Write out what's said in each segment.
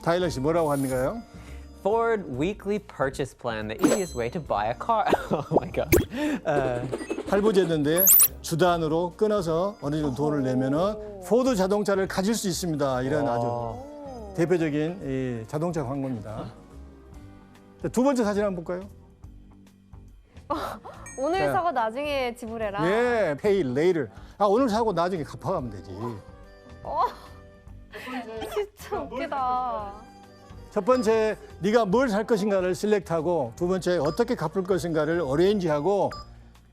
타일러 씨 뭐라고 하는가요? Ford weekly purchase plan, the easiest way to buy a car. Oh my god. 할부제도인데 주단으로 끊어서 어느 정도 돈을 내면은 포드 자동차를 가질 수 있습니다. 이런 아주 대표적인 이 자동차 광고입니다. 자, 두 번째 사진 한번 볼까요? 오늘 자. 사고 나중에 지불해라. 예, pay later. 아, 오늘 사고 나중에 갚아가면 되지. 진짜 웃기다. 첫 번째, 네가 뭘 살 것인가를 셀렉트하고 두 번째, 어떻게 갚을 것인가를 어레인지하고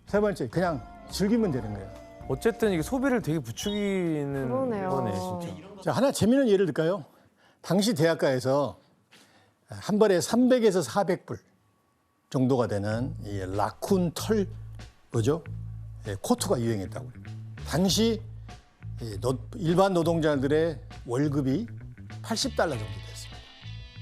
세 번째, 그냥 즐기면 되는 거예요. 어쨌든 이게 소비를 되게 부추기는 그러네요. 거네 진짜. 자, 하나 재미있는 예를 들까요? 당시 대학가에서 한 벌에 300에서 400불 정도가 되는 이 라쿤 털 뭐죠? 예, 코트가 유행했다고 그래요. 당시 일반 노동자들의 월급이 80달러 정도 됐습니다.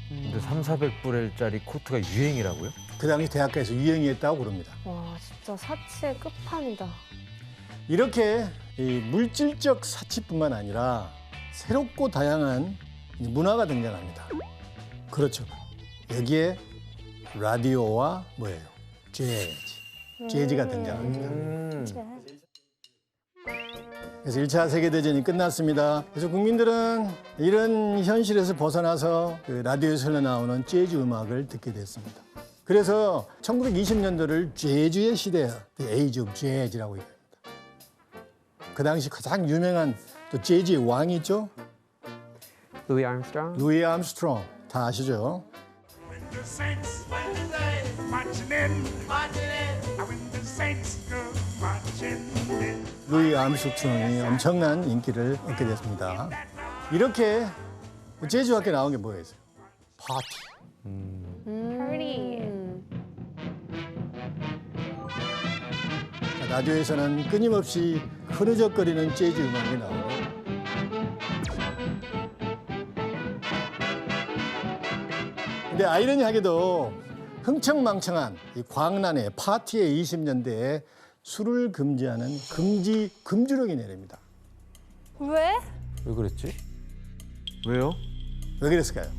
근데 3,400불짜리 코트가 유행이라고요? 그 당시 대학가에서 유행했다고 그럽니다. 와, 진짜 사치의 끝판이다. 이렇게 이 물질적 사치뿐만 아니라 새롭고 다양한 문화가 등장합니다. 그렇죠. 여기에 라디오와 뭐예요? 재즈가 등장합니다. 그래서 1차 세계대전이 끝났습니다. 그래서 국민들은 이런 현실에서 벗어나서 그 라디오에서 흘러나오는 재즈 음악을 듣게 됐습니다. 그래서 1920년도를 재즈의 시대, The Age of Jazz라고 얘기합니다. 그 당시 가장 유명한 또 재즈의 왕이 있죠? Louis Armstrong. 루이 암스트롱. 다 아시죠? When the saints marching in, when the saints go marching in. 루이 암스트롱이 엄청난 인기를 얻게 됐습니다. 이렇게 재즈 학교에 나온 게 뭐예요? 파티. 파리. 라디오에서는 끊임없이 흐느적거리는 재즈 음악이 나오고 근데 아이러니하게도 흥청망청한 이 광란의 파티의 20년대에 술을 금지하는 금주령이 내립니다. 왜? 왜 그랬지? 왜요? 왜 그랬을까요?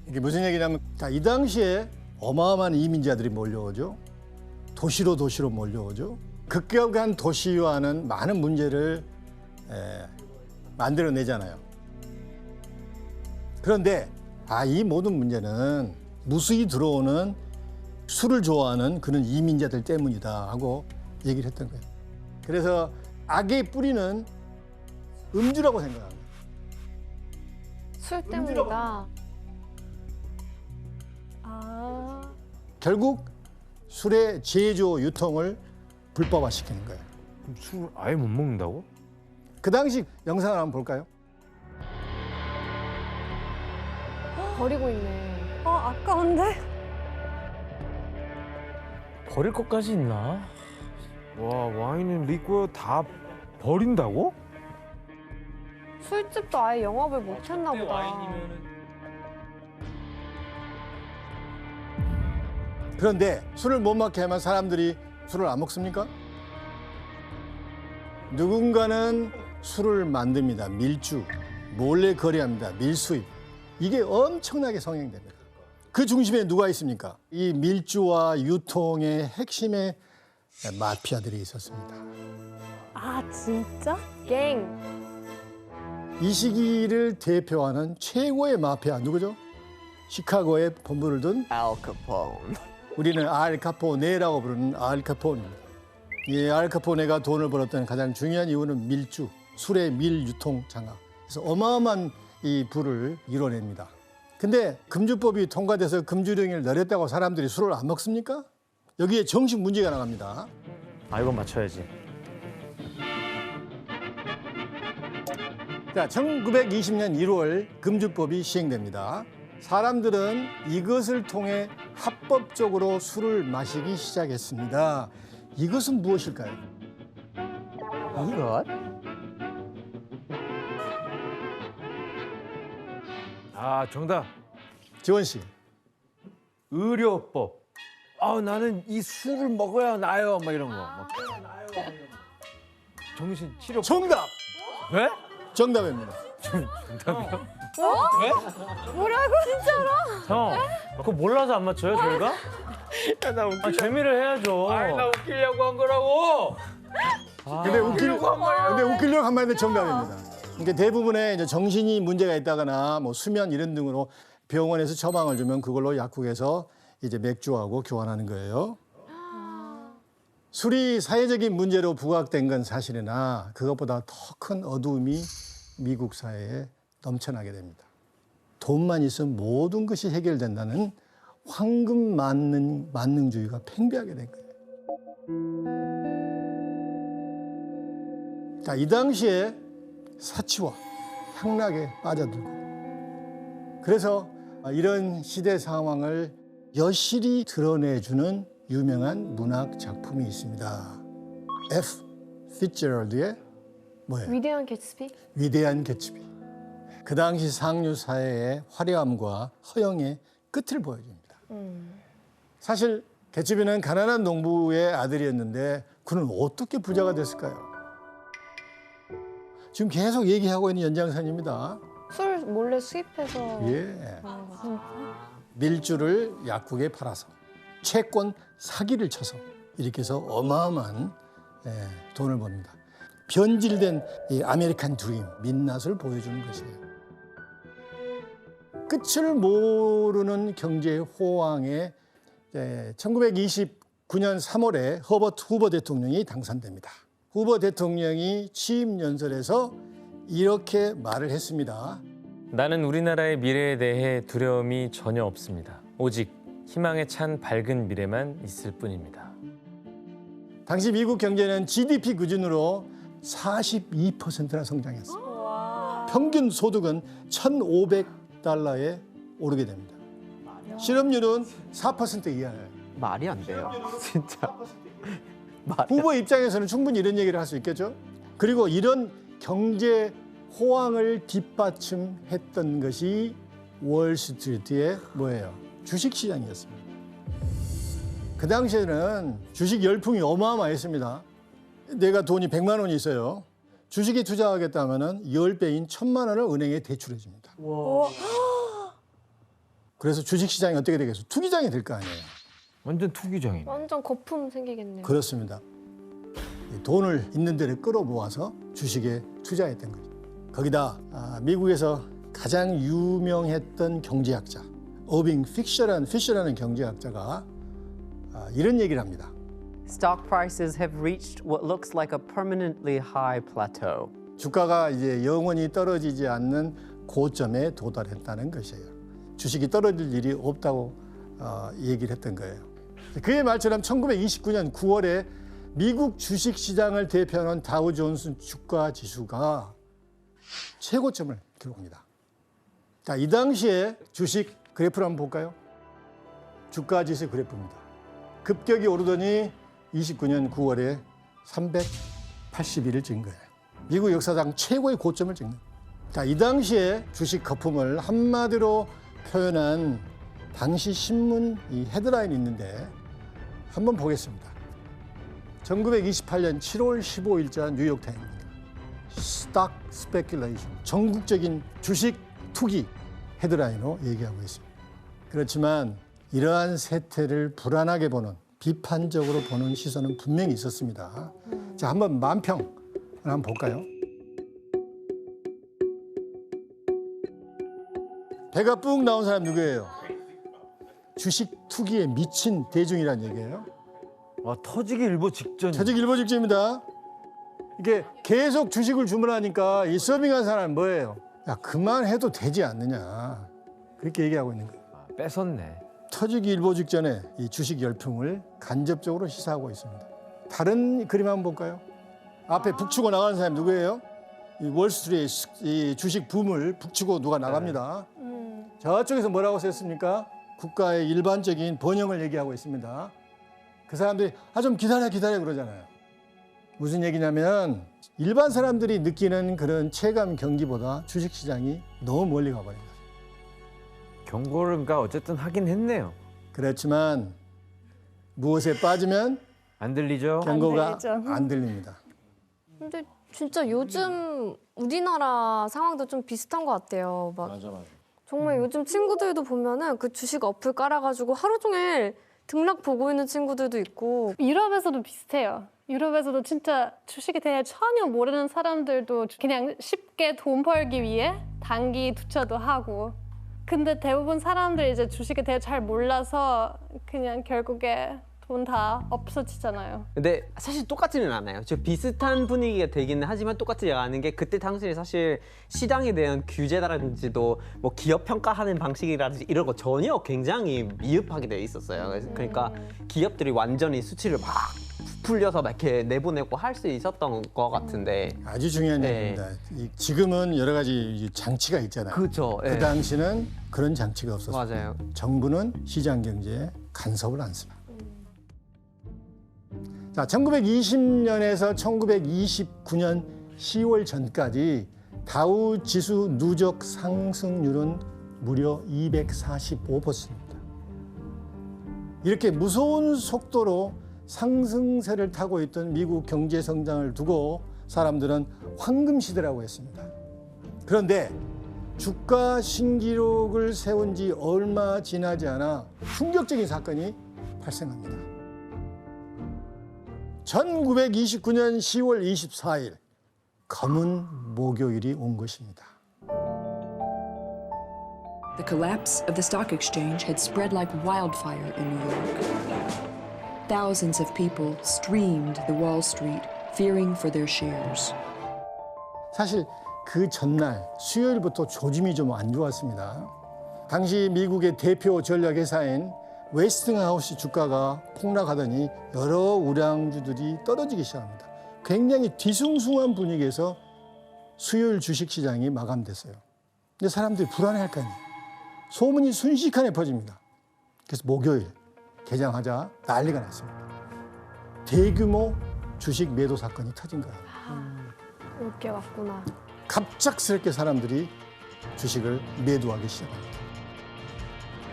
이게 무슨 얘기냐면 이 당시에 어마어마한 이민자들이 몰려오죠. 도시로 몰려오죠. 급격한 도시화는 많은 문제를 만들어내잖아요. 그런데 이 모든 문제는 무수히 들어오는 술을 좋아하는 그런 이민자들 때문이다 하고 얘기를 했던 거예요. 그래서 악의 뿌리는 음주라고 생각합니다. 술 때문이다. 아, 결국 술의 제조 유통을 불법화시키는 거예요. 그럼 술 아예 못 먹는다고? 그 당시 영상을 한번 볼까요? 버리고 있네. 아까운데? 버릴 것까지 있나? 와 와인은 리quor 다 버린다고? 술집도 아예 영업을 못했나 보다. 그런데 술을 못 먹게 하면 사람들이 술을 안 먹습니까? 누군가는 술을 만듭니다. 밀주, 몰래 거래합니다. 밀수입. 이게 엄청나게 성행됩니다. 그 중심에 누가 있습니까? 이 밀주와 유통의 핵심에 마피아들이 있었습니다. 아, 진짜? 갱. 이 시기를 대표하는 최고의 마피아 누구죠? 시카고에 본부를 둔 Al Capone. 우리는 알 카포네라고 부르는 알 카포네입니다. 이 알 카포네가 돈을 벌었던 가장 중요한 이유는 밀주, 술의 밀 유통 장악. 그래서 어마어마한 이 부를 이뤄냅니다. 근데 금주법이 통과돼서 금주령을 내렸다고 사람들이 술을 안 먹습니까? 여기에 정식 문제가 나갑니다. 아 이건 맞춰야지. 자, 1920년 1월 금주법이 시행됩니다. 사람들은 이것을 통해 합법적으로 술을 마시기 시작했습니다. 이것은 무엇일까요? 이것? 아 정답. 지원 씨. 의료법. 아 나는 이 술을 먹어야 나요. 막 이런 거. 막. 정신 치료. 정답! 왜? 정답입니다. 뭐라고? 진짜로? 형, 그거 몰라서 안 맞춰요, 저희가? 아, 재미를 해야죠. 나 웃기려고 한 거라고. 근데 웃기려고 한 말인데 정답입니다. 그러니까 대부분의 이제 정신이 문제가 있다거나 뭐 수면 이런 등으로 병원에서 처방을 주면 그걸로 약국에서 이제 맥주하고 교환하는 거예요. 술이 사회적인 문제로 부각된 건 사실이나 그것보다 더 큰 어두움이 미국 사회에 넘쳐나게 됩니다. 돈만 있으면 모든 것이 해결된다는 황금 만능주의가 팽배하게 된 거예요. 자, 이 당시에 사치와 향락에 빠져들고 그래서 이런 시대 상황을 여실히 드러내주는 유명한 문학 작품이 있습니다. F. 피츠제럴드의 뭐예요? 위대한 개츠비? 위대한 개츠비. 그 당시 상류 사회의 화려함과 허영의 끝을 보여줍니다. 사실 개츠비는 가난한 농부의 아들이었는데 그는 어떻게 부자가 됐을까요? 지금 계속 얘기하고 있는 연장선입니다. 술 몰래 수입해서 예. 그런 거죠. 밀주를 약국에 팔아서 채권 사기를 쳐서 이렇게 해서 어마어마한 돈을 법니다. 변질된 이 아메리칸 드림, 민낯을 보여주는 것이에요. 끝을 모르는 경제 호황에 1929년 3월에 허버트 후버 대통령이 당선됩니다. 후버 대통령이 취임 연설에서 이렇게 말을 했습니다. 나는 우리나라의 미래에 대해 두려움이 전혀 없습니다. 오직 희망에 찬 밝은 미래만 있을 뿐입니다. 당시 미국 경제는 GDP 기준으로 42%나 성장했어요. 평균 소득은 1,500달러에 오르게 됩니다. 실업률은 4% 이하예요. 말이 안 돼요. 진짜. 후보 입장에서는 충분히 이런 얘기를 할 수 있겠죠. 그리고 이런 경제 호황을 뒷받침했던 것이 월스트리트의 뭐예요? 주식시장이었습니다. 그 당시에는 주식 열풍이 어마어마했습니다. 내가 돈이 100만 원이 있어요. 주식에 투자하겠다면 10배인 1,000만 원을 은행에 대출해 줍니다. 그래서 주식시장이 어떻게 되겠어요? 투기장이 될 거 아니에요. 완전 투기장이네. 완전 거품 생기겠네요. 그렇습니다. 돈을 있는 데를 끌어모아서 주식에 투자했던 거죠. 거기다 미국에서 가장 유명했던 경제학자 어빙 피셔라는 경제학자가 이런 얘기를 합니다. Stock prices have reached what looks like a permanently high plateau. 주가가 이제 영원히 떨어지지 않는 고점에 도달했다는 것이에요. 주식이 떨어질 일이 없다고 얘기를 했던 거예요. 그의 말처럼 1929년 9월에 미국 주식시장을 대표하는 다우존스 주가 지수가 최고점을 기록합니다. 자, 이 당시에 주식 그래프를 한번 볼까요? 주가 지수 그래프입니다. 급격히 오르더니 29년 9월에 381을 찍은 거예요. 미국 역사상 최고의 고점을 찍는. 자, 이 당시에 주식 거품을 한마디로 표현한 당시 신문 이 헤드라인이 있는데 한번 보겠습니다. 1928년 7월 15일자 뉴욕타임입니다. Stock Speculation, 전국적인 주식 투기 헤드라인으로 얘기하고 있습니다. 그렇지만 이러한 세태를 불안하게 보는 비판적으로 보는 시선은 분명히 있었습니다. 자, 한번 만평을 한번 볼까요? 배가 뿡 나온 사람 누구예요? 주식 투기에 미친 대중이란 얘기예요. 와, 터지기 일보 직전. 저직 일보 직전입니다. 이게 계속 주식을 주문하니까 이 서빙한 사람은 뭐예요? 야, 그만해도 되지 않느냐. 그렇게 얘기하고 있는 거예요. 뺏었네. 터지기 일보 직전에 이 주식 열풍을 간접적으로 시사하고 있습니다. 다른 그림 한번 볼까요? 앞에 북치고 나가는 사람이 누구예요? 이 월스트리트 이 주식 붐을 북치고 누가 나갑니다. 저쪽에서 뭐라고 썼습니까? 국가의 일반적인 번영을 얘기하고 있습니다. 그 사람들이 좀 기다려 그러잖아요. 무슨 얘기냐면 일반 사람들이 느끼는 그런 체감 경기보다 주식시장이 너무 멀리 가버린 거예요. 경고를 그러니까 어쨌든 하긴 했네요. 그렇지만 무엇에 빠지면 안 들리죠? 경고가 들리죠. 안 들립니다. 근데 진짜 요즘 우리나라 상황도 좀 비슷한 것 같아요. 막 맞아. 정말 요즘 친구들도 보면은 그 주식 어플 깔아가지고 하루 종일 등락 보고 있는 친구들도 있고. 유럽에서도 비슷해요. 유럽에서도 진짜 주식에 대해 전혀 모르는 사람들도 그냥 쉽게 돈 벌기 위해 단기 투자도 하고. 근데 대부분 사람들이 이제 주식에 대해 잘 몰라서 그냥 결국에 돈 다 없어지잖아요. 근데 사실 똑같지는 않아요. 저 비슷한 분위기가 되기는 하지만 똑같지 않은 게 그때 당시에 사실 시장에 대한 규제라든지도 뭐 기업 평가하는 방식이라든지 이런 거 전혀 굉장히 미흡하게 돼 있었어요. 그러니까 기업들이 완전히 수치를 막 풀려서 막 이렇게 내보내고 할 수 있었던 것 같은데. 아주 중요한 네. 얘기입니다. 지금은 여러 가지 장치가 있잖아요. 그렇죠. 그 당시는 그런 장치가 없었어요. 맞아요. 정부는 시장 경제에 간섭을 않습니다. 자, 1920년에서 1929년 10월 전까지 다우 지수 누적 상승률은 무려 245%입니다. 이렇게 무서운 속도로 상승세를 타고 있던 미국 경제 성장을 두고 사람들은 황금 시대라고 했습니다. 그런데 주가 신기록을 세운 지 얼마 지나지 않아 충격적인 사건이 발생합니다. 1929년 10월 24일 검은 목요일이 온 것입니다. The collapse of the stock exchange had spread like wildfire in New York. Thousands of people streamed the Wall Street, fearing for their shares. 사실 그 전날 수요일부터 조짐이 좀 안 좋았습니다. 당시 미국의 대표 전략회사인 웨스팅하우스 주가가 폭락하더니 여러 우량주들이 떨어지기 시작합니다. 굉장히 뒤숭숭한 분위기에서 수요일 주식시장이 마감됐어요. 근데 사람들이 불안해할 거 아니에요. 소문이 순식간에 퍼집니다. 그래서 목요일 개장하자 난리가 났습니다. 대규모 주식 매도 사건이 터진 거예요. 올 게 왔구나. 갑작스럽게 사람들이 주식을 매도하기 시작합니다.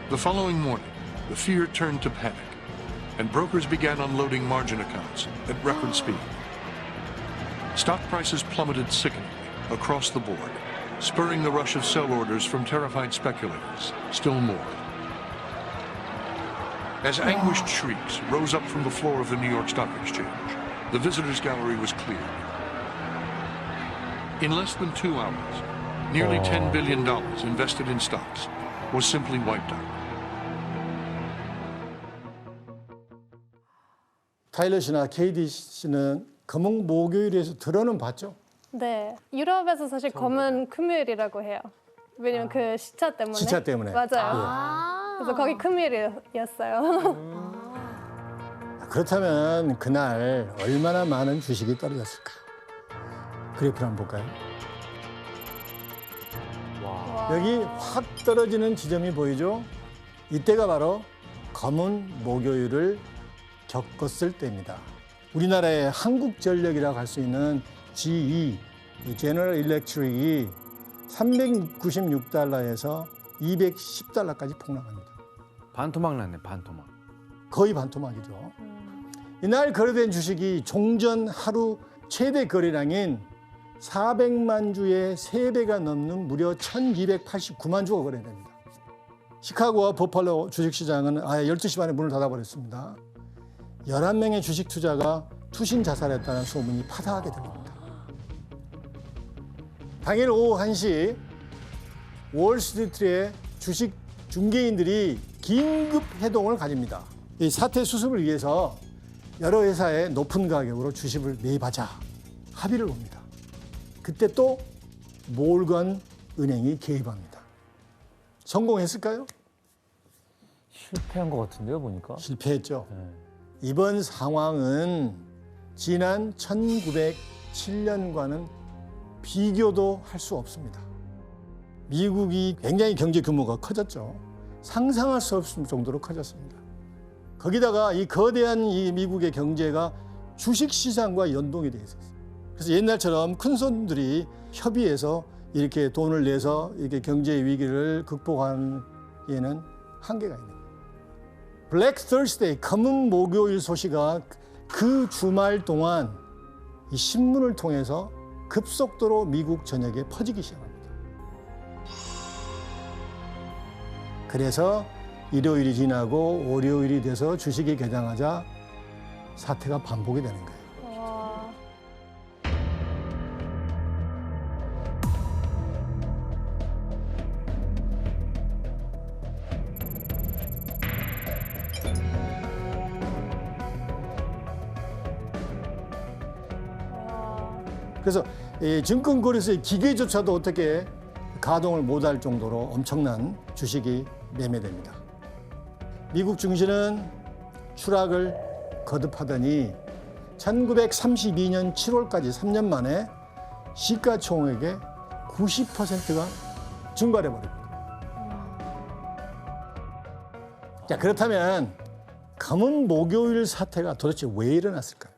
The following morning, the fear turned to panic, and brokers began unloading margin accounts at record speed. Stock prices plummeted sickeningly across the board, spurring the rush of sell orders from terrified speculators. Still more. As anguished shrieks rose up from the floor of the New York Stock Exchange, the visitors' gallery was cleared. In less than 2 hours, nearly $10 billion invested in stocks was simply wiped out. 타일러 씨나 케이디 씨는 검은 목요일에서 들어는 봤죠? 네, 유럽에서 사실 검은 금요일이라고 해요. 왜냐면 그 시차 때문에. 시차 때문에. 맞아요. 그래서 거기 금요일이었어요. 그렇다면 그날 얼마나 많은 주식이 떨어졌을까? 그래프를 한번 볼까요? 여기 확 떨어지는 지점이 보이죠? 이때가 바로 검은 목요일을 겪었을 때입니다. 우리나라의 한국전력이라고 할 수 있는 GE, 제너럴 일렉트릭이 396달러에서 210달러까지 폭락합니다. 반토막 났네, 반토막. 거의 반토막이죠. 이날 거래된 주식이 종전 하루 최대 거래량인 400만 주의 3배가 넘는 무려 1289만 주가 거래됩니다. 시카고와 버팔로 주식시장은 아예 12시 반에 문을 닫아버렸습니다. 11명의 주식 투자가 투신 자살했다는 소문이 파다하게 들립니다. 당일 오후 1시 월스트리트의 주식 중개인들이 긴급 회동을 가집니다. 이 사태 수습을 위해서 여러 회사에 높은 가격으로 주식을 매입하자 합의를 봅니다. 그때 또 몰건 은행이 개입합니다. 성공했을까요? 실패한 것 같은데요, 보니까. 실패했죠. 이번 상황은 지난 1907년과는 비교도 할 수 없습니다. 미국이 굉장히 경제 규모가 커졌죠. 상상할 수 없을 정도로 커졌습니다. 거기다가 이 거대한 이 미국의 경제가 주식시장과 연동이 돼 있었어요. 그래서 옛날처럼 큰 손들이 협의해서 이렇게 돈을 내서 이렇게 경제 위기를 극복하기에는 한계가 있는 거예요. 블랙 Thursday, 검은 목요일 소식가 그 주말 동안 이 신문을 통해서 급속도로 미국 전역에 퍼지기 시작합니다. 그래서 일요일이 지나고 월요일이 돼서 주식이 개장하자 사태가 반복이 되는 거예요. 와. 그래서 이 증권거래소의 기계조차도 어떻게 가동을 못할 정도로 엄청난 주식이 매매됩니다. 미국 증시는 추락을 거듭하더니 1932년 7월까지 3년 만에 시가총액의 90%가 증발해버립니다. 자, 그렇다면 검은 목요일 사태가 도대체 왜 일어났을까요?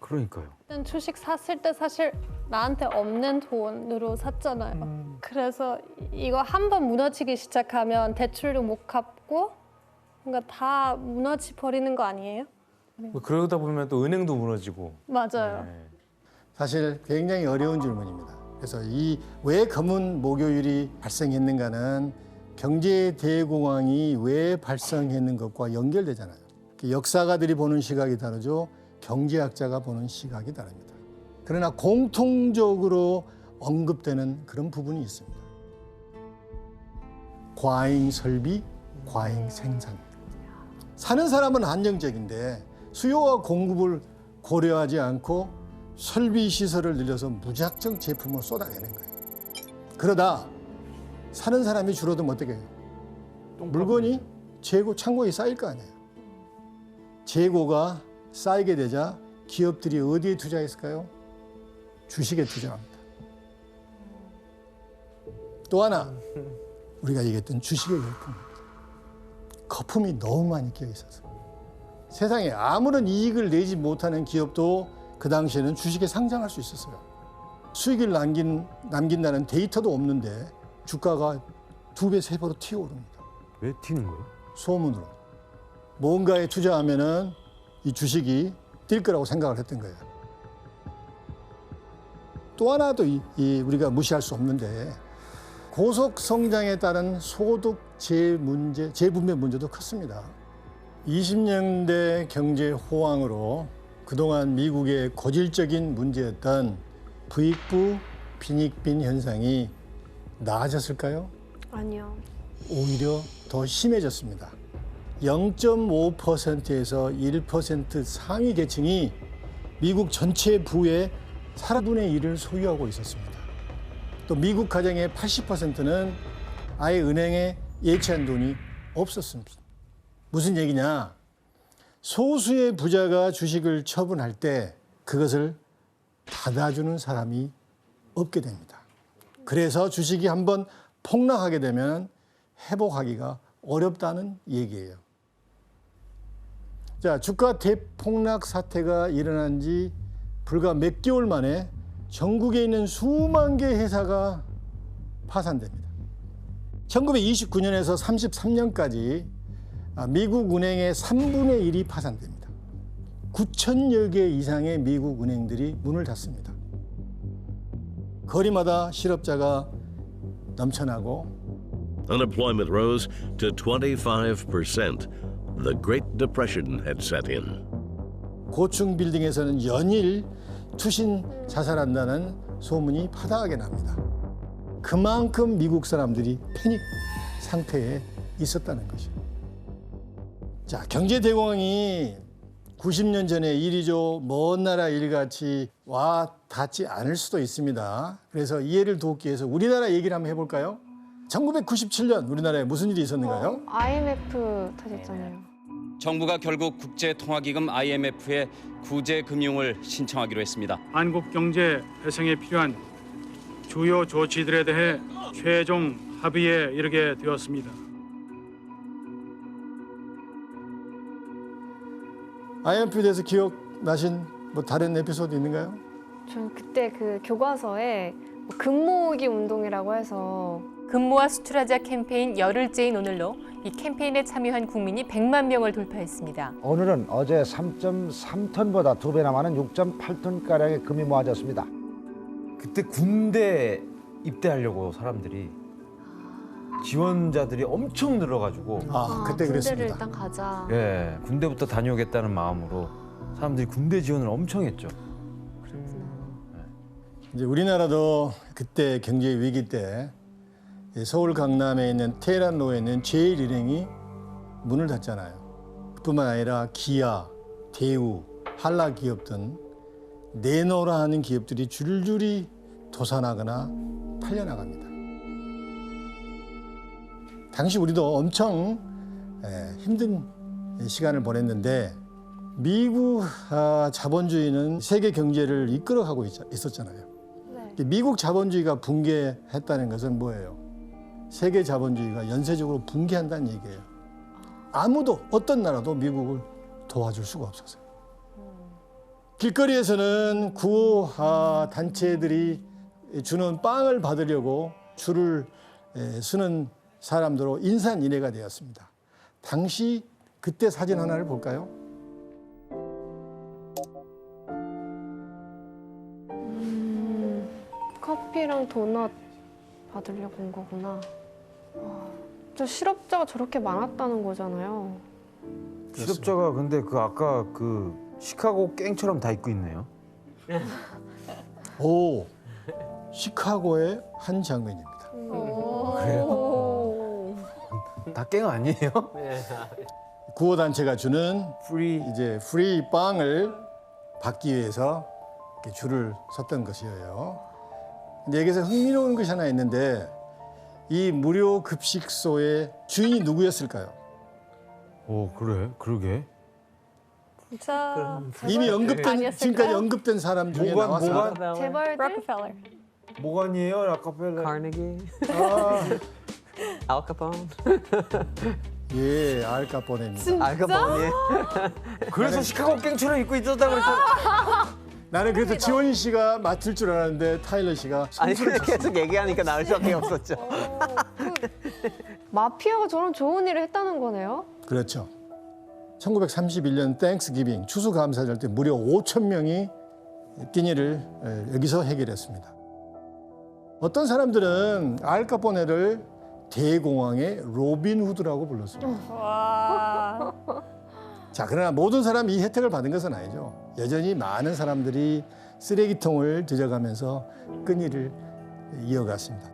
그러니까요. 일단 주식 샀을 때 사실 나한테 없는 돈으로 샀잖아요. 그래서 이거 한 번 무너지기 시작하면 대출도 못 갚고 뭔가 다 무너지 버리는 거 아니에요? 뭐 그러다 보면 또 은행도 무너지고. 맞아요. 네. 사실 굉장히 어려운 질문입니다. 그래서 이 왜 검은 목요일이 발생했는가는 경제 대공황이 왜 발생했는 것과 연결되잖아요. 역사가들이 보는 시각이 다르죠. 경제학자가 보는 시각이 다릅니다. 그러나 공통적으로 언급되는 그런 부분이 있습니다. 과잉 설비, 과잉 생산. 사는 사람은 한정적인데 수요와 공급을 고려하지 않고 설비 시설을 늘려서 무작정 제품을 쏟아내는 거예요. 그러다 사는 사람이 줄어들면 어떻게 해요? 물건이 재고 창고에 쌓일 거 아니에요. 재고가 쌓이게 되자 기업들이 어디에 투자했을까요? 주식에 투자합니다. 또 하나 우리가 얘기했던 주식의 열풍. 거품이 너무 많이 끼어 있어서 세상에 아무런 이익을 내지 못하는 기업도 그 당시에는 주식에 상장할 수 있었어요. 수익을 남긴다는 데이터도 없는데 주가가 2배, 3배로 튀어오릅니다. 왜 튀는 거예요? 소문으로. 뭔가에 투자하면은 이 주식이 뛸 거라고 생각을 했던 거예요. 또 하나도 우리가 무시할 수 없는데 고속 성장에 따른 소득 재분배 문제도 컸습니다. 20년대 경제 호황으로 그동안 미국의 고질적인 문제였던 부익부 빈익빈 현상이 나아졌을까요? 아니요. 오히려 더 심해졌습니다. 0.5%에서 1% 상위 계층이 미국 전체 부의 4분의 1을 소유하고 있었습니다. 또 미국 가정의 80%는 아예 은행에 예치한 돈이 없었습니다. 무슨 얘기냐? 소수의 부자가 주식을 처분할 때 그것을 받아주는 사람이 없게 됩니다. 그래서 주식이 한번 폭락하게 되면 회복하기가 어렵다는 얘기예요. 자, 주가 대폭락 사태가 일어난 지 불과 몇 개월 만에 전국에 있는 수만 개의 회사가 파산됩니다. 1929년에서 33년까지 미국 은행의 3분의 1이 파산됩니다. 9,000여 개 이상의 미국 은행들이 문을 닫습니다. 거리마다 실업자가 넘쳐나고 Unemployment rose to 25%. The Great Depression had set in. 고층 빌딩에서는 연일 투신 자살한다는 소문이 파다하게 납니다. 그만큼 미국 사람들이 패닉 상태에 있었다는 것이죠. 자, 경제 대공황이 90년 전의 일이죠. 먼 나라 일같이 와 닿지 않을 수도 있습니다. 그래서 이해를 돕기 위해서 우리나라 얘기를 한번 해볼까요? 1997년 우리나라에 무슨 일이 있었는가요? IMF 터졌잖아요. 정부가 결국 국제통화기금 IMF에 구제 금융을 신청하기로 했습니다. 한국 경제 회생에 필요한 주요 조치들에 대해 최종 합의에 이르게 되었습니다. IMF에 대해서 기억나신 뭐 다른 에피소드 있는가요? 전 그때 그 교과서에 금모으기 운동이라고 해서 금모아 수출하자 캠페인 열흘째인 오늘로 이 캠페인에 참여한 국민이 100만 명을 돌파했습니다. 오늘은 어제 3.3톤보다 2배나 많은 6.8톤가량의 금이 모아졌습니다. 그때 군대 입대하려고 사람들이 지원자들이 엄청 늘어가지고 그때 군대를 그랬습니다. 일단 가자. 예, 군대부터 다녀오겠다는 마음으로 사람들이 군대 지원을 엄청 했죠. 이제 우리나라도 그때 경제 위기 때 서울 강남에 있는 테헤란로에 있는 제1일행이 문을 닫잖아요. 뿐만 아니라 기아, 대우, 한라 기업 등 내놓으라 하는 기업들이 줄줄이 도산하거나 팔려나갑니다. 당시 우리도 엄청 힘든 시간을 보냈는데 미국 자본주의는 세계 경제를 이끌어가고 있었잖아요. 미국 자본주의가 붕괴했다는 것은 뭐예요? 세계 자본주의가 연쇄적으로 붕괴한다는 얘기예요. 아무도 어떤 나라도 미국을 도와줄 수가 없었어요. 길거리에서는 구호 단체들이 주는 빵을 받으려고 줄을 서는 사람들로 인산인해가 되었습니다. 당시 그때 사진 하나를 볼까요? 커피랑 도넛 받으려고 온 거구나. 저 실업자가 저렇게 많았다는 거잖아요. 실업자가 근데 그 아까 그 시카고 갱처럼 다 입고 있네요. 오, 시카고의 한 장면입니다. 그래요? 다 갱 아니에요? 구호 단체가 주는 프리 빵을 받기 위해서 이렇게 줄을 섰던 것이에요. 근데 여기서 흥미로운 것이 하나 있는데 이 무료 급식소의 주인이 누구였을까요? 오, 그래? 그러게. 진짜 이미 언급된 지금까지 언급된 사람 중에 나왔어요. 재벌들? 록펠러. 모간이에요, 라카펠러. 카네기. 알카폰. 예, 알카포네입니다. 진짜? 알카폰이. 그래서 시카고 갱처럼 입고 있었다고 그랬잖아. 나는 그래서 지원 씨가 맡을 줄 알았는데 타일러 씨가 아니 선수를 근데 계속 얘기하니까 나올 수밖에 없었죠. 마피아가 저런 좋은 일을 했다는 거네요. 그렇죠. 1931년 땡스기빙 추수감사절 때 무려 5천 명이 끼니를 여기서 해결했습니다. 어떤 사람들은 알카포네를 대공황의 로빈 후드라고 불렀습니다. 와. 자, 그러나 모든 사람이 이 혜택을 받은 것은 아니죠. 여전히 많은 사람들이 쓰레기통을 뒤져가면서 끈일을 이어갔습니다.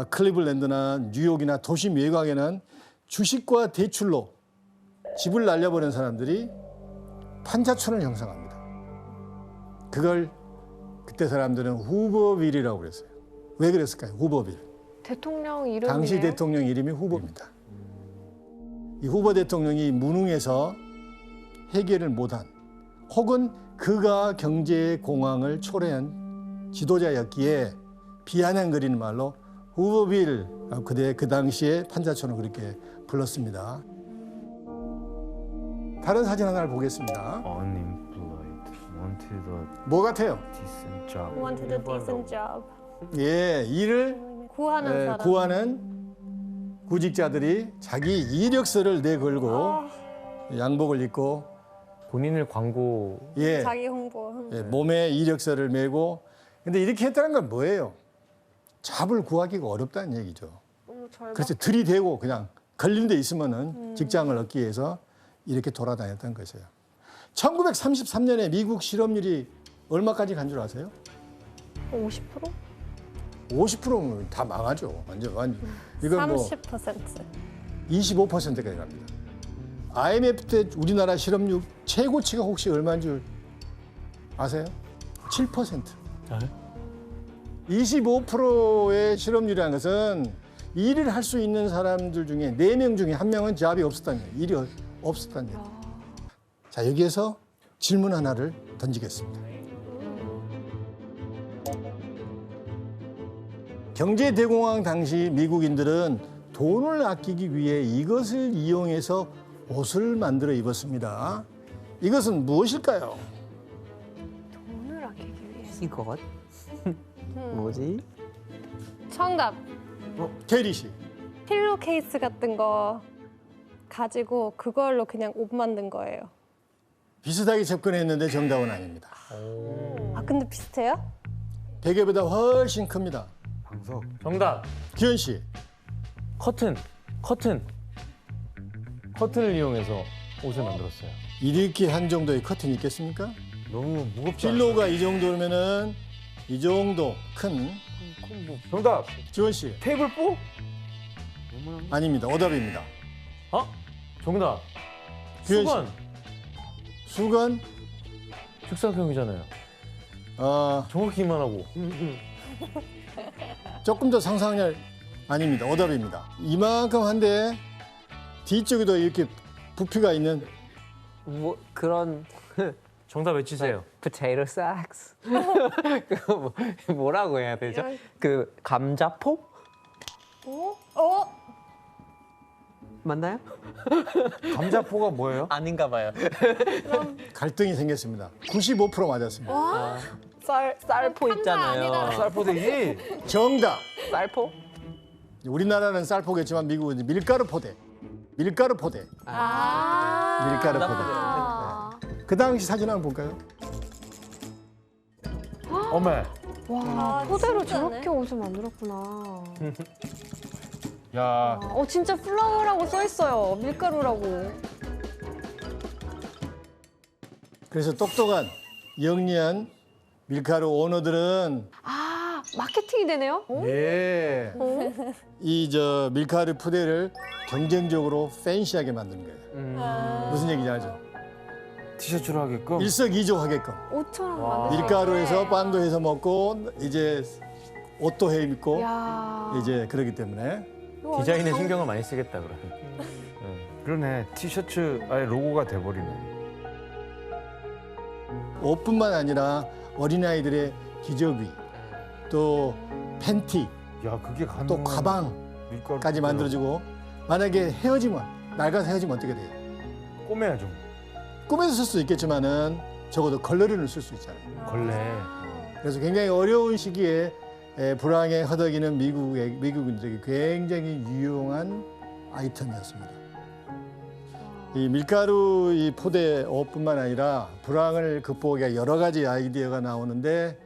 클리블랜드나 뉴욕이나 도심 외곽에는 주식과 대출로 집을 날려버린 사람들이 판자촌을 형성합니다. 그걸 그때 사람들은 후버빌이라고 그랬어요. 왜 그랬을까요? 후버빌. 대통령 이름이에요? 당시 대통령 이름이 후보입니다. 이 후보 대통령이 무능해서 해결을 못한 혹은 그가 경제 공황을 초래한 지도자였기에 비아냥거리는 말로 후보빌, 그 당시에 판자촌을 그렇게 불렀습니다. 다른 사진 하나를 보겠습니다. Unemployed, wanted a 뭐 같아요? decent job. Wanted a decent job. 예, 일을 구하는 사람. 구하는 구직자들이 자기 이력서를 내걸고 양복을 입고 본인을 광고 예, 자기 홍보. 예, 몸에 이력서를 메고 근데 이렇게 했다는 건 뭐예요? 잡을 구하기가 어렵다는 얘기죠. 그래서 들이대고 그냥 걸린 데 있으면은 직장을 얻기 위해서 이렇게 돌아다녔던 것이에요. 1933년에 미국 실업률이 얼마까지 간 줄 아세요? 50%? 50%면 다 망하죠. 완전. 이건 뭐 30%. 25%까지 갑니다. IMF 때 우리나라 실업률 최고치가 혹시 얼마인 줄 아세요? 7%. 25%의 실업률이라는 것은 일을 할 수 있는 사람들 중에 4명 중에 1명은 잡이 없었다는 얘기예요. 일이 없었다는 얘기예요. 자, 여기에서 질문 하나를 던지겠습니다. 경제 대공황 당시 미국인들은 돈을 아끼기 위해 이것을 이용해서 옷을 만들어 입었습니다. 이것은 무엇일까요? 돈을 아끼기 위해서. 이것? 뭐지? 정답. 테리 씨. 필로 케이스 같은 거 가지고 그걸로 그냥 옷 만든 거예요. 비슷하게 접근했는데 정답은 아닙니다. 근데 비슷해요? 베개보다 훨씬 큽니다. 방석. 정답. 기현 씨. 커튼을 이용해서 옷을 만들었어요. 이렇게 한 정도의 커튼이 있겠습니까? 너무 무겁지 필로가 이 정도면은 이 정도 큰 정답. 지원 씨. 테이블 뽀? 아닙니다. 오답입니다. 정답. 규현 씨. 수건. 수건. 즉사형이잖아요. 정확히 이만하고. 조금 더 상상할 아닙니다. 오답입니다. 이만큼 한데 뒤쪽에도 이렇게 부피가 있는 뭐 그런 정답 외치세요. potato sacks. 그거 뭐라고 해야 되죠? 그 감자포? 맞나요? 감자포가 뭐예요? 아닌가 봐요. 갈등이 생겼습니다. 95% 맞았습니다. 쌀포 있잖아요. 쌀포대기. 정답. 쌀포? 우리나라는 쌀포겠지만 미국은 밀가루 포대. 밀가루 포대. 밀가루 포대. 그 당시 사진 한번 볼까요? 어메. 와, 토대로 저렇게 옷을 만들었구나. 야. 진짜 플라워라고 써 있어요. 밀가루라고. 그래서 똑똑한 영리한 밀가루 오너들은 마케팅이 되네요? 예. 이 밀가루 푸대를 경쟁적으로 팬시하게 만드는 거예요. 무슨 얘기인지 알죠? 티셔츠로 하게끔. 일석이조 하게끔. 옷처럼 만들 밀가루에서 빵도 해서 먹고 이제 옷도 해 입고 야. 이제 그러기 때문에 디자인에 신경을 많이 쓰겠다 그러면. 그러네. 티셔츠 아예 로고가 돼버리네. 옷뿐만 아니라 어린아이들의 기저귀, 또 팬티, 야, 그게 또 가방까지 만들어주고 만약에 헤어지면 낡아서 헤어지면 어떻게 돼요? 꼬매야죠. 꿈에서 쓸 수 있겠지만은 적어도 걸레를 쓸 수 있잖아요. 걸레. 그래서 굉장히 어려운 시기에 불황에 허덕이는 미국인들에게 굉장히 유용한 아이템이었습니다. 이 밀가루 이 포대 옷뿐만 아니라 불황을 극복하기 위해 여러 가지 아이디어가 나오는데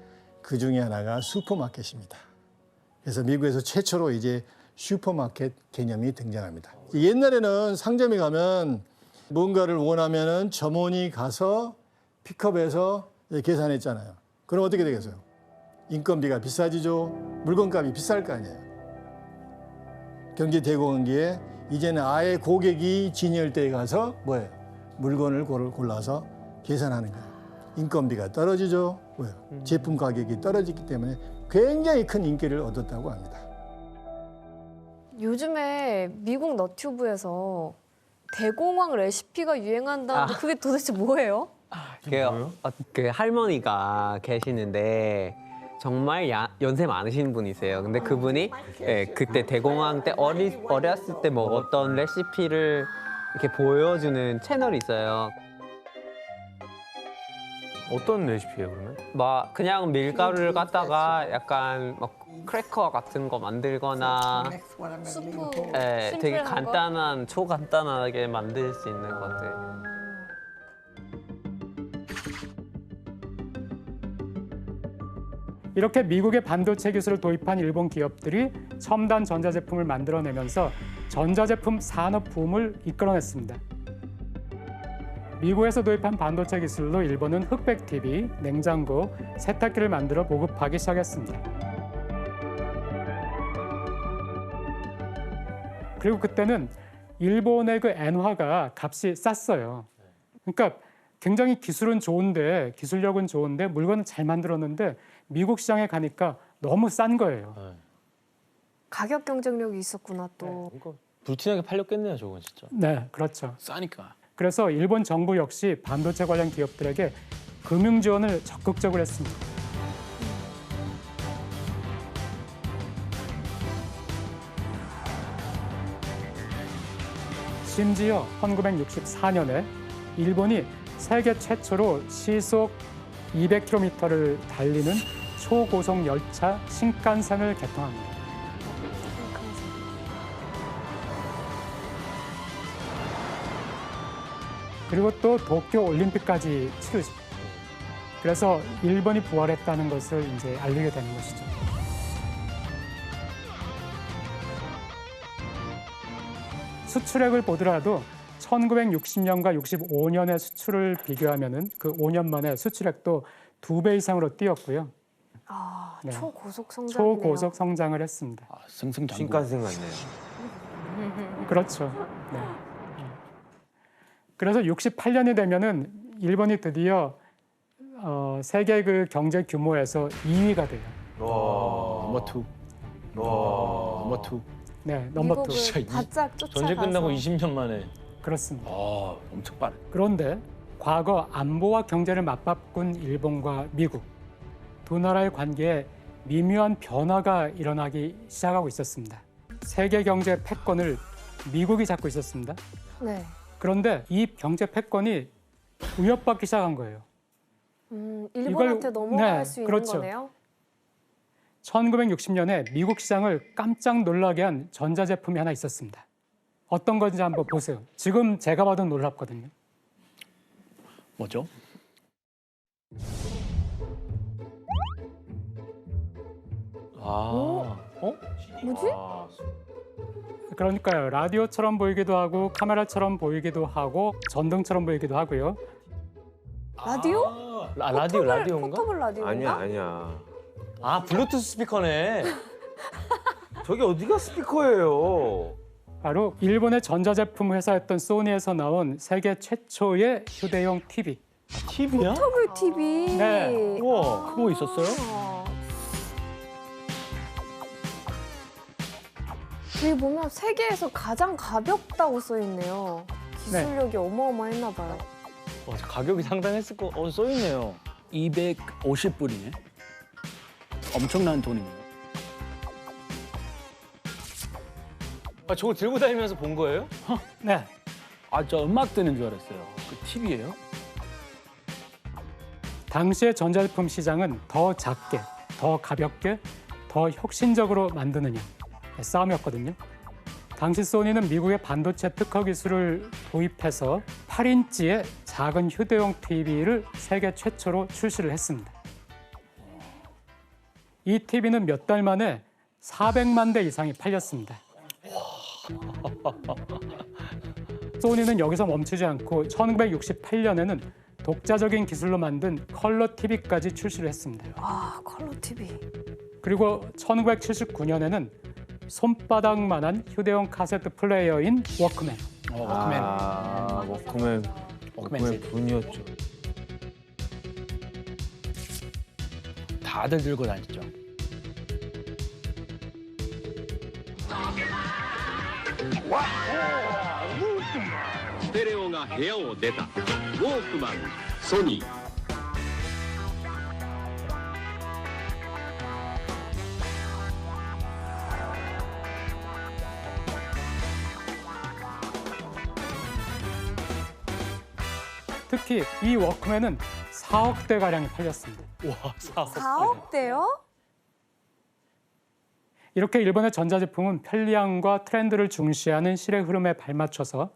그 중에 하나가 슈퍼마켓입니다. 그래서 미국에서 최초로 이제 슈퍼마켓 개념이 등장합니다. 옛날에는 상점에 가면 뭔가를 원하면은 점원이 가서 픽업해서 계산했잖아요. 그럼 어떻게 되겠어요? 인건비가 비싸지죠. 물건값이 비쌀 거 아니에요. 경제 대공황기에 이제는 아예 고객이 진열대에 가서 뭐예요? 물건을 골라서 계산하는 거예요. 인건비가 떨어지죠. 뭐예요? 제품 가격이 떨어지기 때문에 굉장히 큰 인기를 얻었다고 합니다. 요즘에 미국 너튜브에서 대공황 레시피가 유행한다는데 그게 도대체 뭐예요? 그 할머니가 계시는데 정말 연세 많으신 분이세요. 근데 그분이 그때 대공황 때 어렸을 때 먹었던 레시피를 이렇게 보여주는 채널이 있어요. 어떤 레시피예요 그러면? 막 그냥 밀가루를 갖다가 약간 막 크래커 같은 거 만들거나 수프 되게 심플한 간단한 초간단하게 만들 수 있는 것들. 이렇게 미국의 반도체 기술을 도입한 일본 기업들이 첨단 전자제품을 만들어내면서 전자제품 산업 붐을 이끌어냈습니다. 미국에서 도입한 반도체 기술로 일본은 흑백 TV, 냉장고, 세탁기를 만들어 보급하기 시작했습니다. 그리고 그때는 일본의 그 엔화가 값이 쌌어요. 그러니까 굉장히 기술은 좋은데, 기술력은 좋은데 물건은 잘 만들었는데 미국 시장에 가니까 너무 싼 거예요. 가격 경쟁력이 있었구나 또. 불티나게 팔렸겠네요, 저건 진짜. 네, 그렇죠. 싸니까. 그래서 일본 정부 역시 반도체 관련 기업들에게 금융 지원을 적극적으로 했습니다. 심지어 1964년에 일본이 세계 최초로 시속 200km를 달리는 초고속 열차 신칸센을 개통합니다. 그리고 또 도쿄 올림픽까지 치르죠. 그래서 일본이 부활했다는 것을 이제 알리게 되는 것이죠. 수출액을 보더라도 1960년과 65년의 수출을 비교하면은 그 5년 만에 수출액도 2배 이상으로 뛰었고요. 아, 네. 초고속 성장이네요. 초고속 성장을 했습니다. 승승장구. 신칸센 같네요. 그렇죠. 네. 그래서 68년이 되면은 일본이 드디어 세계 그 경제 규모에서 2위가 돼요. 넘버 2. 넘버 2. 네, 넘버 2. 미국을 바짝 쫓아가서. 전쟁 끝나고 20년 만에. 그렇습니다. 엄청 빠르. 그런데 과거 안보와 경제를 맞바꾼 일본과 미국 두 나라의 관계에 미묘한 변화가 일어나기 시작하고 있었습니다. 세계 경제 패권을 미국이 잡고 있었습니다. 네. 그런데 이 경제 패권이 위협받기 시작한 거예요. 일본한테 넘어갈 네, 수 있는 그렇죠. 거네요. 1960년에 미국 시장을 깜짝 놀라게 한 전자제품이 하나 있었습니다. 어떤 건지 한번 보세요. 지금 제가 봐도 놀랍거든요. 뭐죠? 뭐지? 그러니까요. 라디오처럼 보이기도 하고 카메라처럼 보이기도 하고 전등처럼 보이기도 하고요. 라디오? 라디오인가? 포터블 라디오인가? 아니야. 아, 블루투스 스피커네. 저게 어디가 스피커예요? 바로 일본의 전자제품 회사였던 소니에서 나온 세계 최초의 휴대용 TV. TV야? 포터블 TV. 네. 우와, 그거 있었어요? 여기 보면 세계에서 가장 가볍다고 써 있네요. 기술력이 어마어마했나 봐요. 가격이 상당했을 거. 써 있네요. 250불이네. 엄청난 돈이네요. 아, 저거 들고 다니면서 본 거예요? 네. 저 음악 듣는 줄 알았어요. 그 TV예요? 당시의 전자제품 시장은 더 작게, 더 가볍게, 더 혁신적으로 만드느냐 싸움이었거든요. 당시 소니는 미국의 반도체 특허 기술을 도입해서 8인치의 작은 휴대용 TV를 세계 최초로 출시를 했습니다. 이 TV는 몇 달 만에 400만 대 이상이 팔렸습니다. 소니는 여기서 멈추지 않고 1968년에는 독자적인 기술로 만든 컬러 TV까지 출시를 했습니다. 아, 컬러 TV. 그리고 1979년에는 손바닥만한 휴대용 카세트 플레이어인 워크맨. 워크맨. 워크맨 분이었죠. 다들 들고 다녔죠. ステレオが部屋を出た。ウォークマン、ソニー。 특히 이 워크맨은 4억 대 가량이 팔렸습니다. 와, 4억 대요? 이렇게 일본의 전자제품은 편리함과 트렌드를 중시하는 시대 흐름에 발맞춰서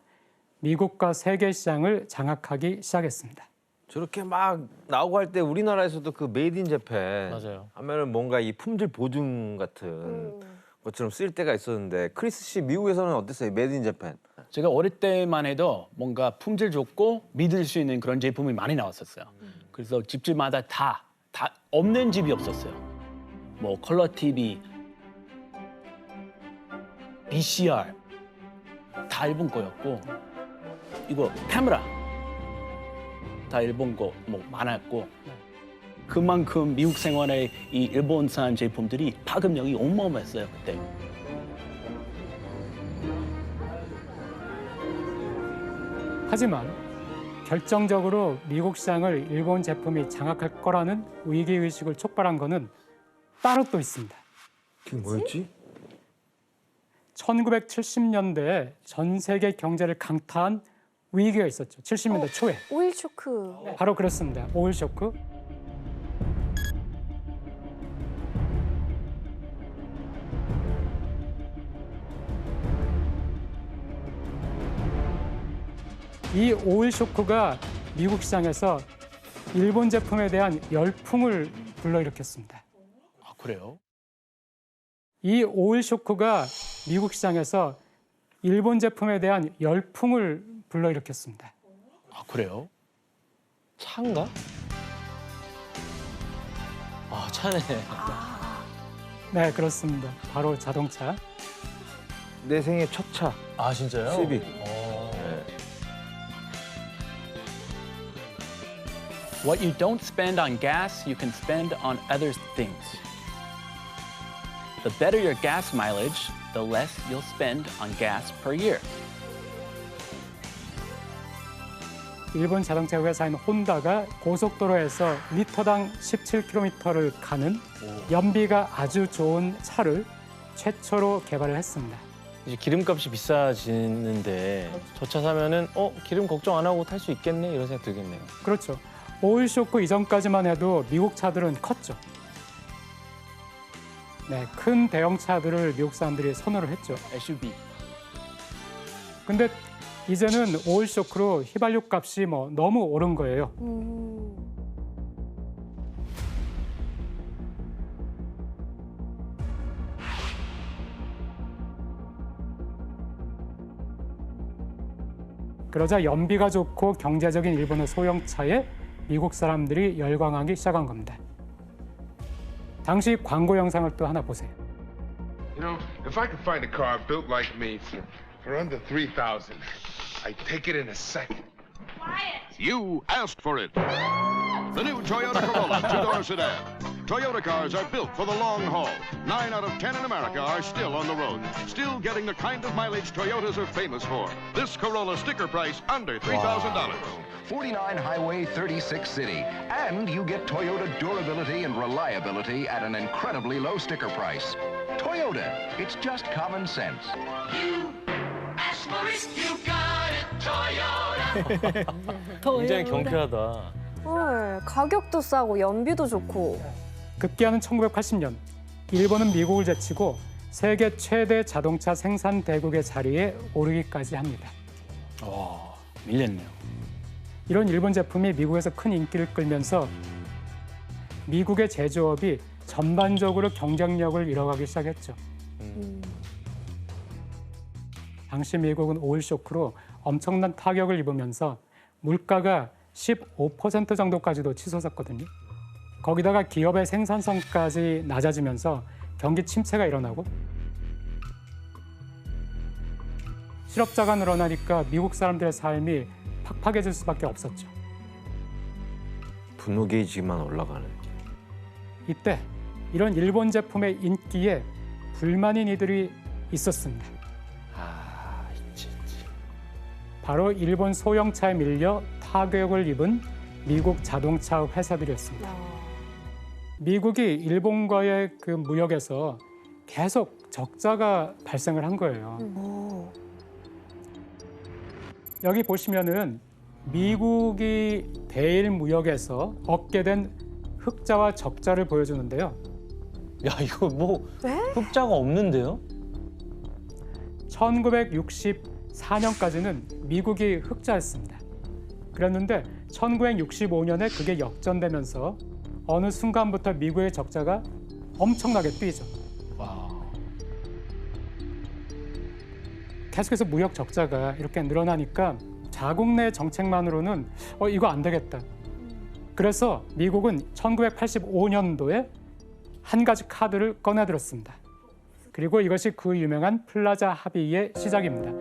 미국과 세계 시장을 장악하기 시작했습니다. 저렇게 막 나오고 할 때 우리나라에서도 그 메이드 인 재팬 맞아요. 하면은 뭔가 이 품질 보증 같은 것처럼 쓰일 때가 있었는데 크리스 씨 미국에서는 어땠어요? 메이드 인 재팬. 제가 어릴 때만 해도 뭔가 품질 좋고 믿을 수 있는 그런 제품이 많이 나왔었어요. 그래서 집집마다 다 없는 집이 없었어요. 뭐 컬러 TV, VCR 다 일본 거였고, 이거 카메라 다 일본 거 뭐 많았고, 그만큼 미국 생활에 이 일본산 제품들이 파급력이 어마어마했어요 그때. 하지만 결정적으로 미국 시장을 일본 제품이 장악할 거라는 위기의식을 촉발한 거는 따로 또 있습니다. 그게 뭐였지? 1970년대에 전 세계 경제를 강타한 위기가 있었죠. 70년대 초에. 오일 쇼크. 바로 그렇습니다. 오일 쇼크. 이 오일 쇼크가 미국 시장에서 일본 제품에 대한 열풍을 불러일으켰습니다. 아, 그래요? 이 오일 쇼크가 미국 시장에서 일본 제품에 대한 열풍을 불러일으켰습니다. 아, 그래요? 차인가? 아, 차네. 네, 그렇습니다. 바로 자동차. 내 생애 첫 차. 아, 진짜요? 시빅. What you don't spend on gas, you can spend on other things. The better your gas mileage, the less you'll spend on gas per year. 일본 자동차 회사인 혼다가 고속도로에서 리터당 17km를 가는 연비가 아주 좋은 차를 최초로 개발을 했습니다. 이제 기름값이 비싸지는데 저 차 사면은 기름 걱정 안 하고 탈 수 있겠네 이런 생각 들겠네요. 그렇죠. 오일 쇼크 이전까지만 해도 미국 차들은 컸죠. 네, 큰 대형차들을 미국 사람들이 선호를 했죠. SUV. 근데 이제는 오일 쇼크로 휘발유 값이 너무 오른 거예요. 그러자 연비가 좋고 경제적인 일본의 소형차에 미국 사람들이 열광하기 시작한 겁니다. 당시 광고 영상을 또 하나 보세요. You know, if I could find a car built like me for under 3,000, I'd take it in a second. You asked for it. The new Toyota Corolla two-door sedan. Toyota cars are built for the long haul. 9 out of 10 in America are still on the road, still getting the kind of mileage Toyotas are famous for. This Corolla sticker price under $3,000. 49 Highway 36 City. And you get Toyota durability and reliability at an incredibly low sticker price. Toyota, it's just common sense. You asked for it, you got it, Toyota. 굉장히 경쾌하다. 헐, 가격도 싸고 연비도 좋고. 급기야는 1980년 일본은 미국을 제치고 세계 최대 자동차 생산 대국의 자리에 오르기까지 합니다. 밀렸네요. 이런 일본 제품이 미국에서 큰 인기를 끌면서 미국의 제조업이 전반적으로 경쟁력을 잃어가기 시작했죠. 당시 미국은 오일 쇼크로 엄청난 타격을 입으면서 물가가 15% 정도까지도 치솟았거든요. 거기다가 기업의 생산성까지 낮아지면서 경기 침체가 일어나고 실업자가 늘어나니까 미국 사람들의 삶이 팍팍해질 수밖에 없었죠. 분노 게이지만 올라가는. 이때 이런 일본 제품의 인기에 불만인 이들이 있었습니다. 바로 일본 소형차에 밀려 타격을 입은 미국 자동차 회사들이었습니다. 미국이 일본과의 그 무역에서 계속 적자가 발생을 한 거예요. 여기 보시면은 미국이 대일 무역에서 얻게 된 흑자와 적자를 보여주는데요. 야, 이거 흑자가 없는데요? 1964년까지는 미국이 흑자였습니다. 그랬는데 1965년에 그게 역전되면서 어느 순간부터 미국의 적자가 엄청나게 뛰죠. 계속해서 무역 적자가 이렇게 늘어나니까 자국 내 정책만으로는 이거 안 되겠다. 그래서 미국은 1985년도에 한 가지 카드를 꺼내들었습니다. 그리고 이것이 그 유명한 플라자 합의의 시작입니다.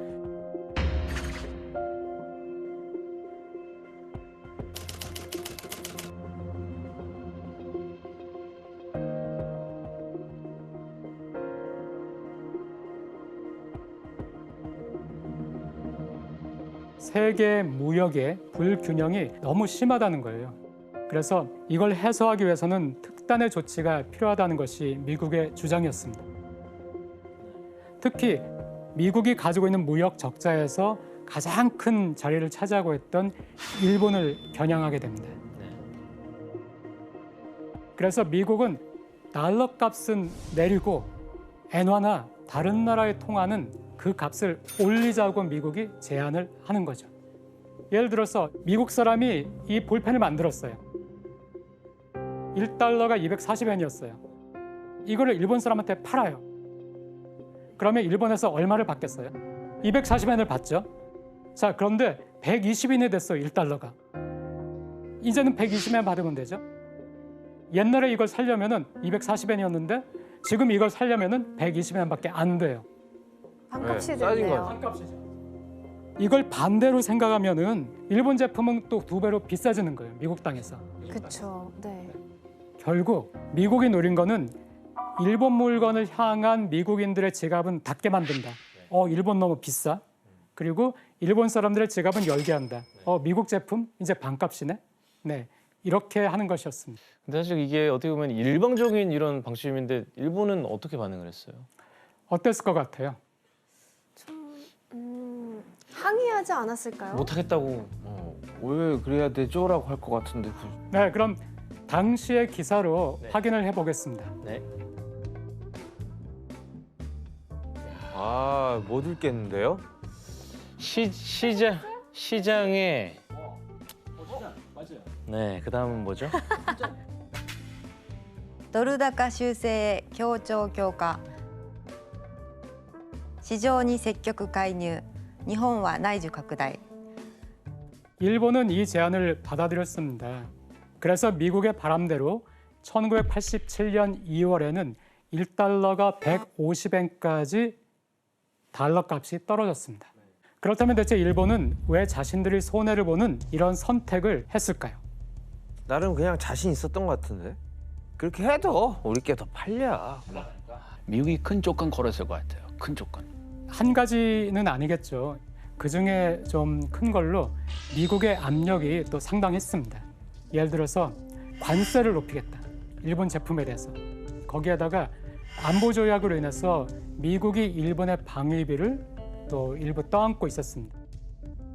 세계 무역의 불균형이 너무 심하다는 거예요. 그래서 이걸 해소하기 위해서는 특단의 조치가 필요하다는 것이 미국의 주장이었습니다. 특히 미국이 가지고 있는 무역 적자에서 가장 큰 자리를 차지하고 있던 일본을 겨냥하게 됩니다. 그래서 미국은 달러 값은 내리고 엔화나 다른 나라에 통하는 그 값을 올리자고 미국이 제안을 하는 거죠. 예를 들어서 미국 사람이 이 볼펜을 만들었어요. 1달러가 240엔이었어요. 이거를 일본 사람한테 팔아요. 그러면 일본에서 얼마를 받겠어요? 240엔을 받죠. 자, 그런데 120엔이 됐어요, 1달러가. 이제는 120엔 받으면 되죠. 옛날에 이걸 살려면은 240엔이었는데 지금 이걸 살려면은 120엔밖에 안 돼요. 반값이 됐네요. 반값이죠. 이걸 반대로 생각하면은 일본 제품은 또 2배로 비싸지는 거예요, 미국 땅에서. 그렇죠. 네. 결국 미국이 노린 거는 일본 물건을 향한 미국인들의 지갑은 닫게 만든다. 일본 너무 비싸. 그리고 일본 사람들의 지갑은 열게 한다. 미국 제품 이제 반값이네. 네, 이렇게 하는 것이었습니다. 근데 사실 이게 어떻게 보면 일방적인 이런 방침인데 일본은 어떻게 반응을 했어요? 어땠을 것 같아요? 항의하지 않았을까요? 못하겠다고. 왜 그래야 되죠라고 할 것 같은데. 네, 그럼 당시의 기사로 확인을 해보겠습니다. 네. 못 읽겠는데요? 시장에 네, 그다음은 뭐죠? ドル高修正協調強化市場に積極介入日本は内需拡大 일본은 이 제안을 받아들였습니다. 그래서 미국의 바람대로 1987년 2월에는 1달러가 150엔까지 달러 값이 떨어졌습니다. 그렇다면 대체 일본은 왜 자신들이 손해를 보는 이런 선택을 했을까요? 나름 그냥 자신 있었던 것 같은데. 그렇게 해도 우리 게 더 팔려. 미국이 큰 조건 걸었을 것 같아요. 큰 조건. 한 가지는 아니겠죠. 그중에 좀 큰 걸로 미국의 압력이 또 상당했습니다. 예를 들어서 관세를 높이겠다. 일본 제품에 대해서. 거기에다가 안보 조약으로 인해서 미국이 일본의 방위비를 또 일부 떠안고 있었습니다.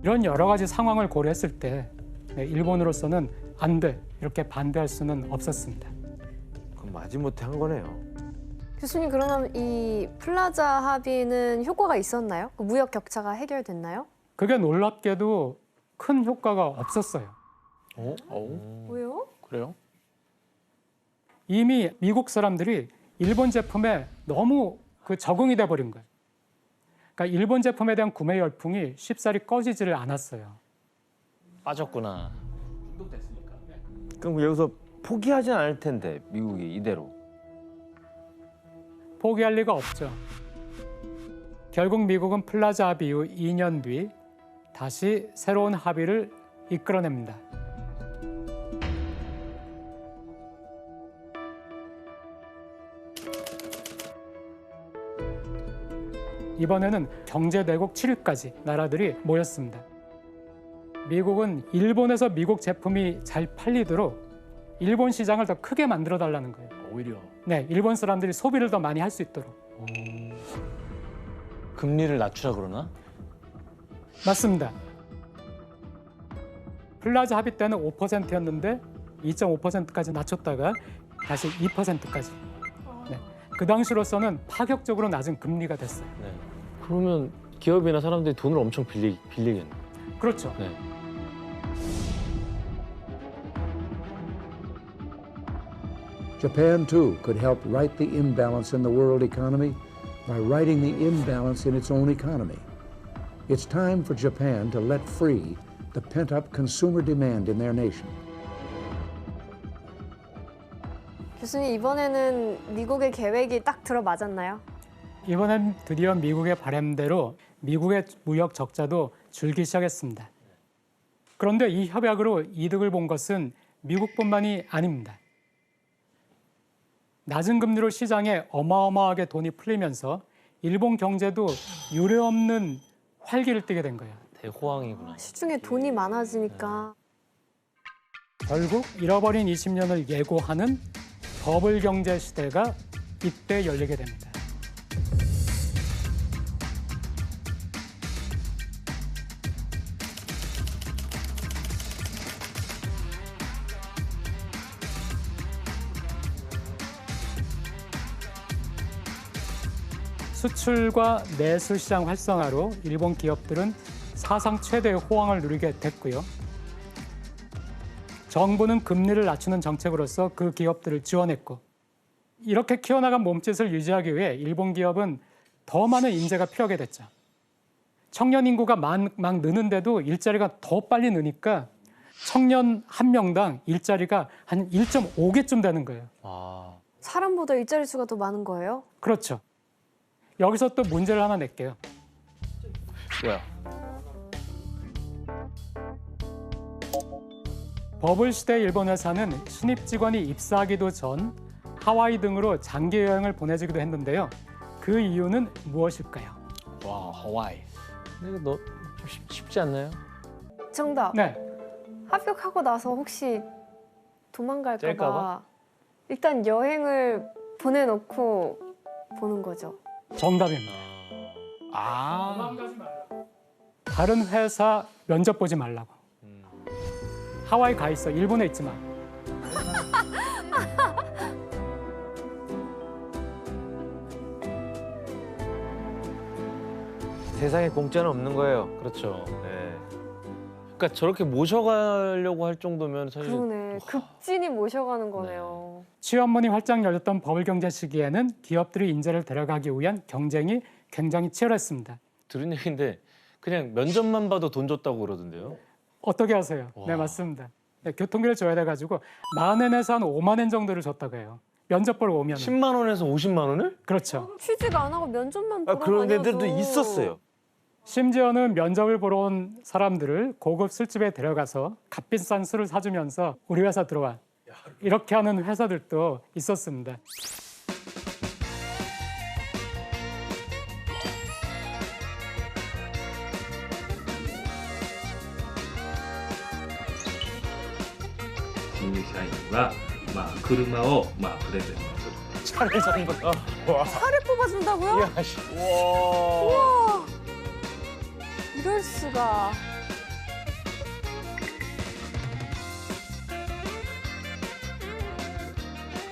이런 여러 가지 상황을 고려했을 때 일본으로서는 안 돼, 이렇게 반대할 수는 없었습니다. 그럼 마지못해 한 거네요. 교수님, 그러면 이 플라자 합의는 효과가 있었나요? 그 무역 격차가 해결됐나요? 그게 놀랍게도 큰 효과가 없었어요. 왜요? 그래요? 이미 미국 사람들이 일본 제품에 너무 적응이 돼버린 거예요. 그러니까 일본 제품에 대한 구매 열풍이 쉽사리 꺼지지를 않았어요. 빠졌구나. 그럼 여기서 포기하진 않을 텐데 미국이 이대로. 포기할 리가 없죠. 결국 미국은 플라자 합의 이후 2년 뒤 다시 새로운 합의를 이끌어냅니다. 이번에는 경제대국 7위까지 나라들이 모였습니다. 미국은 일본에서 미국 제품이 잘 팔리도록 일본 시장을 더 크게 만들어달라는 거예요. 오히려. 네, 일본 사람들이 소비를 더 많이 할 수 있도록. 금리를 낮추라 그러나? 맞습니다. 플라자 합의 때는 5%였는데 2.5%까지 낮췄다가 다시 2%까지. 네, 그 당시로서는 파격적으로 낮은 금리가 됐어요. 네. 그러면 기업이나 사람들이 돈을 엄청 빌리겠네. 그렇죠. 네. Japan, too, could help right the imbalance in the world economy by righting the imbalance in its own economy. It's time for Japan to let free the pent-up consumer demand in their nation. 교수님, 이번에는 미국의 계획이 딱 들어맞았나요? 이번엔 드디어 미국의 바람대로 미국의 무역 적자도 줄기 시작했습니다. 그런데 이 협약으로 이득을 본 것은 미국뿐만이 아닙니다. 낮은 금리로 시장에 어마어마하게 돈이 풀리면서 일본 경제도 유례없는 활기를 띠게 된 거예요. 대호황이구나. 시중에 돈이 많아지니까. 결국 잃어버린 20년을 예고하는 버블 경제 시대가 이때 열리게 됩니다. 수출과 내수 시장 활성화로 일본 기업들은 사상 최대의 호황을 누리게 됐고요. 정부는 금리를 낮추는 정책으로서 그 기업들을 지원했고 이렇게 키워나간 몸짓을 유지하기 위해 일본 기업은 더 많은 인재가 필요하게 됐죠. 청년 인구가 막 느는데도 일자리가 더 빨리 느니까 청년 한 명당 일자리가 한 1.5개쯤 되는 거예요. 사람보다 일자리 수가 더 많은 거예요? 그렇죠. 여기서 또 문제를 하나 낼게요. 뭐야? 버블 시대 일본 회사는 신입 직원이 입사하기도 전 하와이 등으로 장기 여행을 보내주기도 했는데요. 그 이유는 무엇일까요? 와, 하와이. 이거 너 쉽지 않나요? 정답. 네. 합격하고 나서 혹시 도망갈까 짤까 봐 봐? 일단 여행을 보내놓고 보는 거죠. 정답입니다. 다른 회사 면접 보지 말라고. 하와이 가 있어. 일본에 있지 마. 세상에 공짜는 없는 거예요. 그렇죠. 네. 그러니까 저렇게 모셔가려고 할 정도면 사실 그러네. 급진이 모셔가는 거네요. 취업문이 활짝 열렸던 버블 경제 시기에는 기업들이 인재를 데려가기 위한 경쟁이 굉장히 치열했습니다. 들은 얘기인데 그냥 면접만 봐도 돈 줬다고 그러던데요. 어떻게 하세요? 네, 맞습니다. 네, 교통비를 줘야 돼가지고 만 원에서 한 5만 원 정도를 줬다고 해요. 면접 보러 오면. 10만 원에서 50만 원을? 그렇죠. 취직 안 하고 면접만 보러 그런 다녀도. 애들도 있었어요. 심지어는 면접을 보러 온 사람들을 고급 술집에 데려가서 값비싼 술을 사주면서 우리 회사 들어와. 이렇게 하는 회사들도 있었습니다.新入社員は、車を、プレゼントする。 차를 사는 거야. 차를 뽑아준다고요? 야, 씨. 우와. 이럴 수가.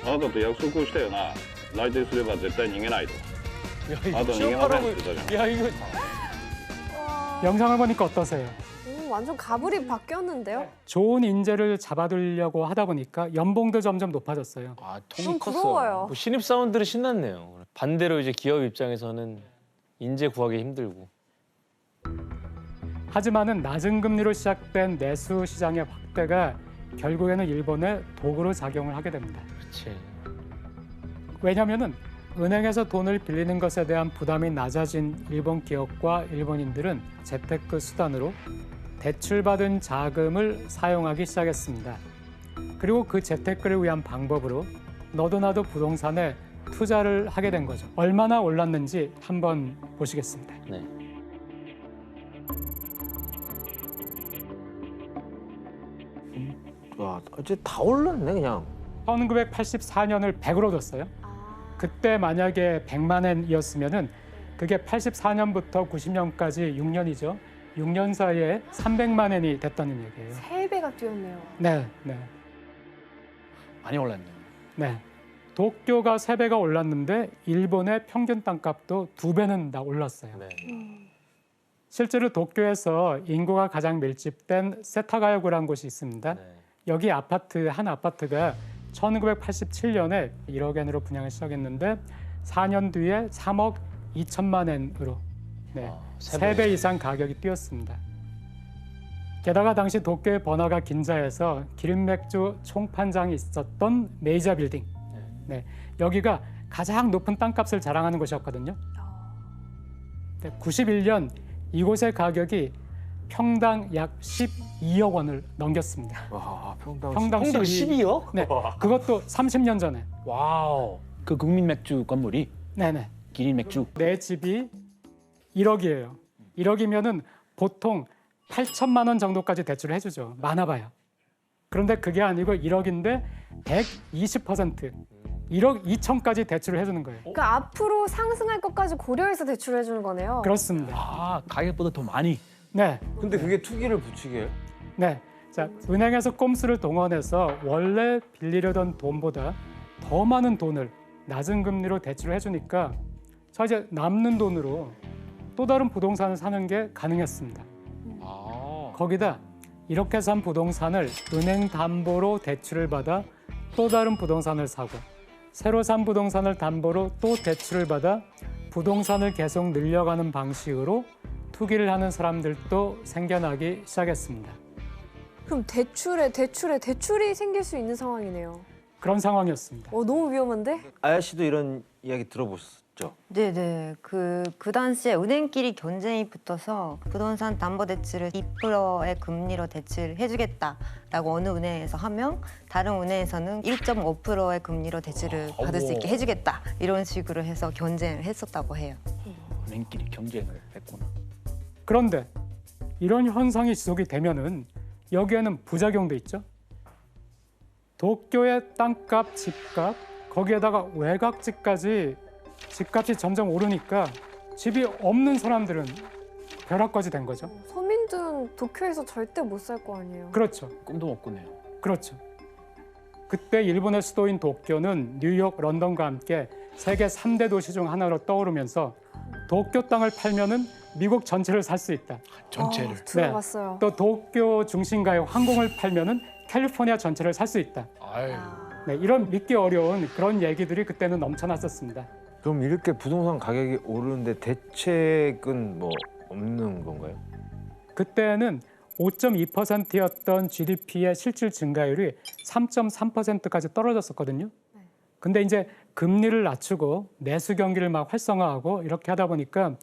あなたと約束をしたよな。内定すれば絶対逃げないと。あなた逃げませんって言ったじゃん。 야, 이거 영상을 보니까 어떠세요? 완전 가불이 바뀌었는데요? 좋은 인재를 잡아두려고 하다 보니까 연봉도 점점 높아졌어요. 좀 부러워요. 뭐 신입 사원들은 신났네요. 반대로 이제 기업 입장에서는 인재 구하기 힘들고. 하지만은 낮은 금리로 시작된 내수 시장의 확대가 결국에는 일본의 도구로 작용을 하게 됩니다. 그렇지. 왜냐하면은 은행에서 돈을 빌리는 것에 대한 부담이 낮아진 일본 기업과 일본인들은 재테크 수단으로 대출받은 자금을 사용하기 시작했습니다. 그리고 그 재테크를 위한 방법으로 너도 나도 부동산에 투자를 하게 된 거죠. 얼마나 올랐는지 한번 보시겠습니다. 네. 와, 어째 다 올랐네 그냥. 1984년을 100으로 뒀어요. 그때 만약에 100만 엔이었으면은 그게 84년부터 90년까지 6년이죠. 6년 사이에 300만 엔이 됐다는 얘기예요. 3배가 뛰었네요. 네, 네. 많이 올랐네요. 네. 도쿄가 3배가 올랐는데 일본의 평균 땅값도 2배는 다 올랐어요. 네. 실제로 도쿄에서 인구가 가장 밀집된 세타가야구라는 곳이 있습니다. 여기 아파트 한 아파트가 1987년에 1억 엔으로 분양을 시작했는데 4년 뒤에 3억 2천만 엔으로 네, 3배 이상 가격이 뛰었습니다. 게다가 당시 도쿄의 번화가 긴자에서 기름 맥주 총판장이 있었던 메이저 빌딩. 네, 여기가 가장 높은 땅값을 자랑하는 곳이었거든요. 네, 91년 이곳의 가격이 평당 약 12억 원을 넘겼습니다. 와, 평당 12억? 네, 그것도 30년 전에. 와우. 그 국민 맥주 건물이? 네네. 기린 맥주. 내 집이 1억이에요. 1억이면은 보통 8천만 원 정도까지 대출을 해주죠. 많아봐요. 그런데 그게 아니고 1억인데 120%, 1억 2천까지 대출을 해주는 거예요. 그러니까 앞으로 상승할 것까지 고려해서 대출해 주는 거네요. 그렇습니다. 아, 가격보다 더 많이. 네. 근데 그게 투기를 부추게 해요? 네. 자, 은행에서 꼼수를 동원해서 원래 빌리려던 돈보다 더 많은 돈을 낮은 금리로 대출을 해주니까 자 이제 남는 돈으로 또 다른 부동산을 사는 게 가능했습니다. 거기다 이렇게 산 부동산을 은행 담보로 대출을 받아 또 다른 부동산을 사고 새로 산 부동산을 담보로 또 대출을 받아 부동산을 계속 늘려가는 방식으로 투기를 하는 사람들도 생겨나기 시작했습니다. 그럼 대출이 생길 수 있는 상황이네요. 그런 상황이었습니다. 너무 위험한데? 아야 씨도 이런 이야기 들어보셨죠? 네네. 그 당시에 은행끼리 경쟁이 붙어서 부동산 담보대출을 2%의 금리로 대출해주겠다라고 어느 은행에서 하면 다른 은행에서는 1.5%의 금리로 대출을 받을 수 있게 해주겠다. 이런 식으로 해서 경쟁을 했었다고 해요. 은행끼리 경쟁을 했구나. 그런데 이런 현상이 지속이 되면은 여기에는 부작용도 있죠. 도쿄의 땅값, 집값, 거기에다가 외곽집까지 집값이 점점 오르니까 집이 없는 사람들은 벼락까지 된 거죠. 서민들은 도쿄에서 절대 못 살 거 아니에요. 그렇죠. 꿈도 못 꾸네요. 그렇죠. 그때 일본의 수도인 도쿄는 뉴욕, 런던과 함께 세계 3대 도시 중 하나로 떠오르면서 도쿄 땅을 팔면은 미국 전체를 살 수 있다. 전체를. 들어봤어요. 또 도쿄 중심가의 항공을 팔면은 캘리포니아 전체를 살 수 있다. 아유. 네, 이런 믿기 어려운 그런 얘기들이 그때는 넘쳐났었습니다. 그럼 이렇게 부동산 가격이 오르는데 대책은 뭐 없는 건가요? 그때는 5.2%였던 GDP의 실질 증가율이 3.3%까지 떨어졌었거든요. 근데 이제 금리를 낮추고 내수 경기를 막 활성화하고 이렇게 하다 보니까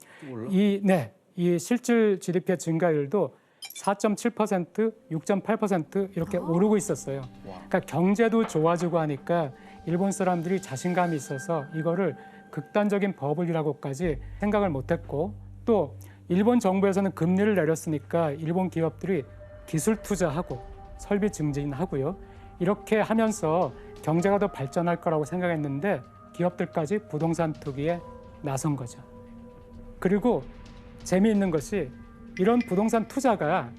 이 실질 GDP의 증가율도 4.7%, 6.8% 이렇게 오르고 있었어요. 그러니까 경제도 좋아지고 하니까 일본 사람들이 자신감이 있어서 이거를 극단적인 버블이라고까지 생각을 못했고 또 일본 정부에서는 금리를 내렸으니까 일본 기업들이 기술 투자하고 설비 증진하고요. 이렇게 하면서 경제가 더 발전할 거라고 생각했는데 기업들까지 부동산 투기에 나선 거죠. 그리고 재미있는 것이 이런 부동산 투자가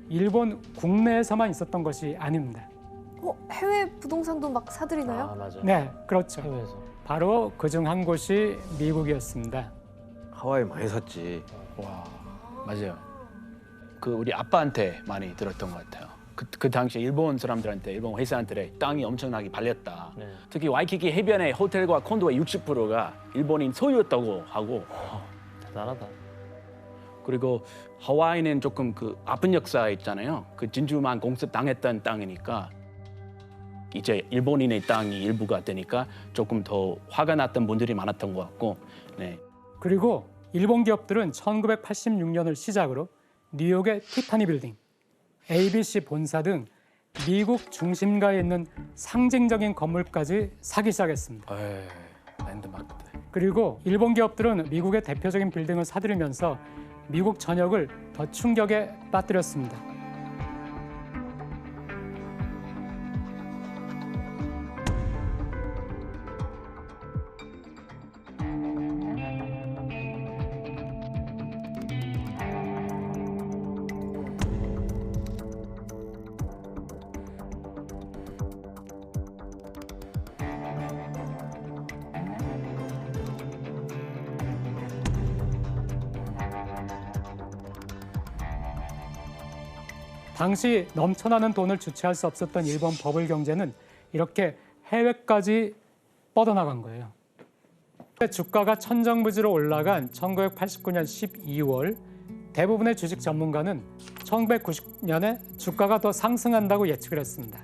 일본 국내에서만 있었던 것이 아닙니다. 해외 부동산도 막 사들이나요? 맞아요. 네, 그렇죠. 해외에서. 바로 그중 한 곳이 미국이었습니다. 하와이 많이 샀지. 와, 맞아요. 그 우리 아빠한테 많이 들었던 것 같아요. 그 당시에 일본 사람들한테, 일본 회사한테 땅이 엄청나게 팔렸다. 특히 와이키키 해변의 호텔과 콘도의 60%가 일본인 소유였다고 하고. 대단하다. 그리고 하와이는 조금 그 아픈 역사 있잖아요. 그 진주만 공습당했던 땅이니까 이제 일본인의 땅이 일부가 되니까 조금 더 화가 났던 분들이 많았던 것 같고. 네. 그리고 일본 기업들은 1986년을 시작으로 뉴욕의 티파니 빌딩, ABC 본사 등 미국 중심가에 있는 상징적인 건물까지 사기 시작했습니다. 랜드마크. 그리고 일본 기업들은 미국의 대표적인 빌딩을 사들이면서 미국 전역을 더 충격에 빠뜨렸습니다. 당시 넘쳐나는 돈을 주체할 수 없었던 일본 버블 경제는 이렇게 해외까지 뻗어나간 거예요. 주가가 천정부지로 올라간 1989년 12월 대부분의 주식 전문가는 1990년에 주가가 더 상승한다고 예측을 했습니다.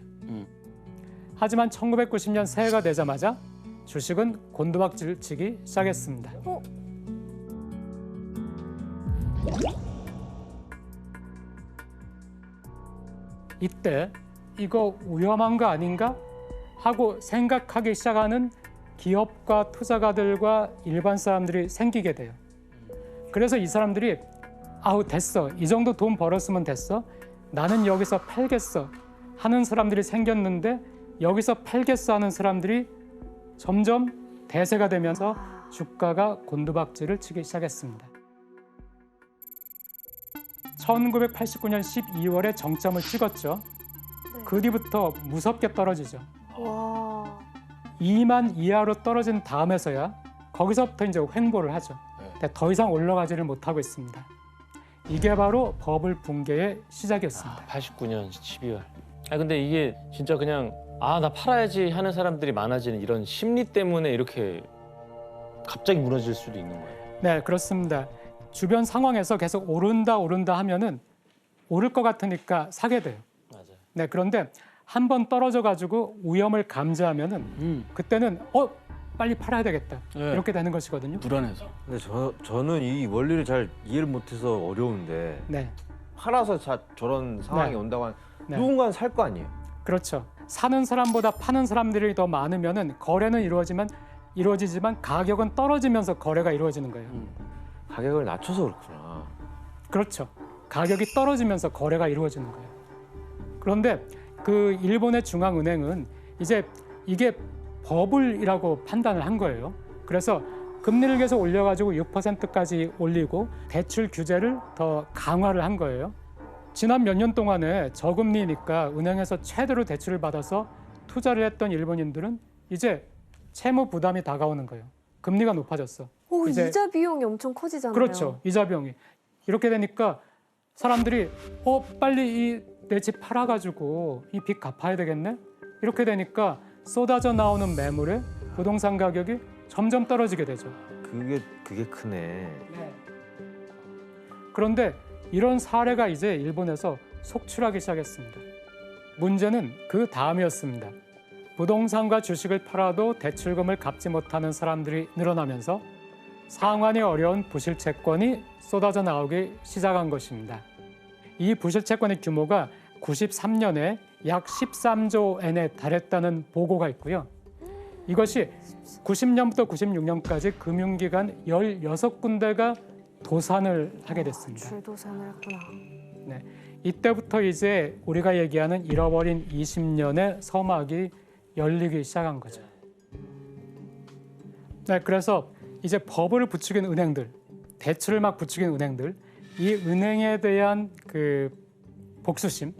하지만 1990년 새해가 되자마자 주식은 곤두박질 치기 시작했습니다. 이때 이거 위험한 거 아닌가 하고 생각하기 시작하는 기업과 투자가들과 일반 사람들이 생기게 돼요. 그래서 이 사람들이 아우 됐어. 이 정도 돈 벌었으면 됐어. 나는 여기서 팔겠어 하는 사람들이 생겼는데 여기서 팔겠어 하는 사람들이 점점 대세가 되면서 주가가 곤두박질을 치기 시작했습니다. 1989년 12월에 정점을 찍었죠. 그 뒤부터 무섭게 떨어지죠. 2만 이하로 떨어진 다음에서야 거기서부터 이제 횡보를 하죠. 더 이상 올라가지를 못하고 있습니다. 이게 바로 버블 붕괴의 시작이었습니다. 89년 12월. 근데 이게 진짜 그냥 나 팔아야지 하는 사람들이 많아지는 이런 심리 때문에 이렇게 갑자기 무너질 수도 있는 거예요. 네, 그렇습니다. 주변 상황에서 계속 오른다 하면은 오를 것 같으니까 사게 돼요. 맞아요. 네, 그런데 한 번 떨어져 가지고 위험을 감지하면은 그때는 빨리 팔아야 되겠다. 이렇게 되는 것이거든요. 불안해서. 근데 저는 이 원리를 잘 이해를 못해서 어려운데 네. 팔아서 저런 상황이 네. 온다고 하면 네. 누군가는 살 거 아니에요. 그렇죠. 사는 사람보다 파는 사람들이 더 많으면은 거래는 이루어지지만 가격은 떨어지면서 거래가 이루어지는 거예요. 가격을 낮춰서 그렇구나. 그렇죠. 가격이 떨어지면서 거래가 이루어지는 거예요. 그런데 그 일본의 중앙은행은 이제 이게 버블이라고 판단을 한 거예요. 그래서 금리를 계속 올려가지고 6%까지 올리고 대출 규제를 더 강화를 한 거예요. 지난 몇 년 동안에 저금리니까 은행에서 최대로 대출을 받아서 투자를 했던 일본인들은 이제 채무 부담이 다가오는 거예요. 금리가 높아졌어. 오, 이제 이자 비용이 엄청 커지잖아요. 그렇죠. 이자 비용이. 이렇게 되니까 사람들이 빨리 이 내 집 팔아가지고 이 빚 갚아야 되겠네? 이렇게 되니까 쏟아져 나오는 매물에 부동산 가격이 점점 떨어지게 되죠. 그게 크네. 그런데 이런 사례가 이제 일본에서 속출하기 시작했습니다. 문제는 그 다음이었습니다. 부동산과 주식을 팔아도 대출금을 갚지 못하는 사람들이 늘어나면서 상환이 어려운 부실채권이 쏟아져 나오기 시작한 것입니다. 이 부실채권의 규모가 93년에 약 13조 엔에 달했다는 보고가 있고요. 이것이 90년부터 96년까지 금융기관 16군데가 도산을 하게 됐습니다. 줄도산을 했구나. 네, 이때부터 이제 우리가 얘기하는 잃어버린 20년의 서막이 열리기 시작한 거죠. 네, 그래서 이제 버블을 부추긴 은행들, 대출을 막 부추긴 은행들, 이 은행에 대한 그 복수심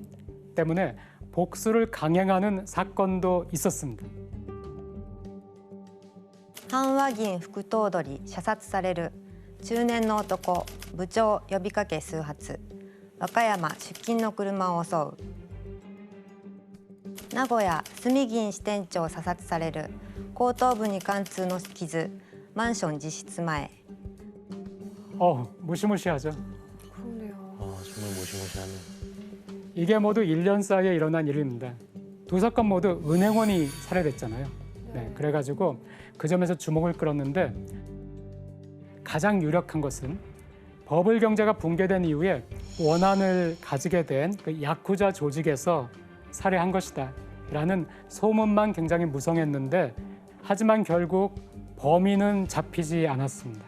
때문에 복수를 강행하는 사건도 있었습니다. 阪和銀副頭取射殺される中年の男部長呼びかけ数発和歌山出勤の車を襲う名古屋住銀支店長射殺される後頭部に貫通の傷マンション自室前 무시무시하죠. 그러네요. 정말 무시무시하네. 이게 모두 1년 사이에 일어난 일입니다. 두 사건 모두 은행원이 살해됐잖아요. 네, 그래가지고 그 점에서 주목을 끌었는데 가장 유력한 것은 버블 경제가 붕괴된 이후에 원한을 가지게 된 그 야쿠자 조직에서 살해한 것이다 라는 소문만 굉장히 무성했는데 하지만 결국 범인은 잡히지 않았습니다.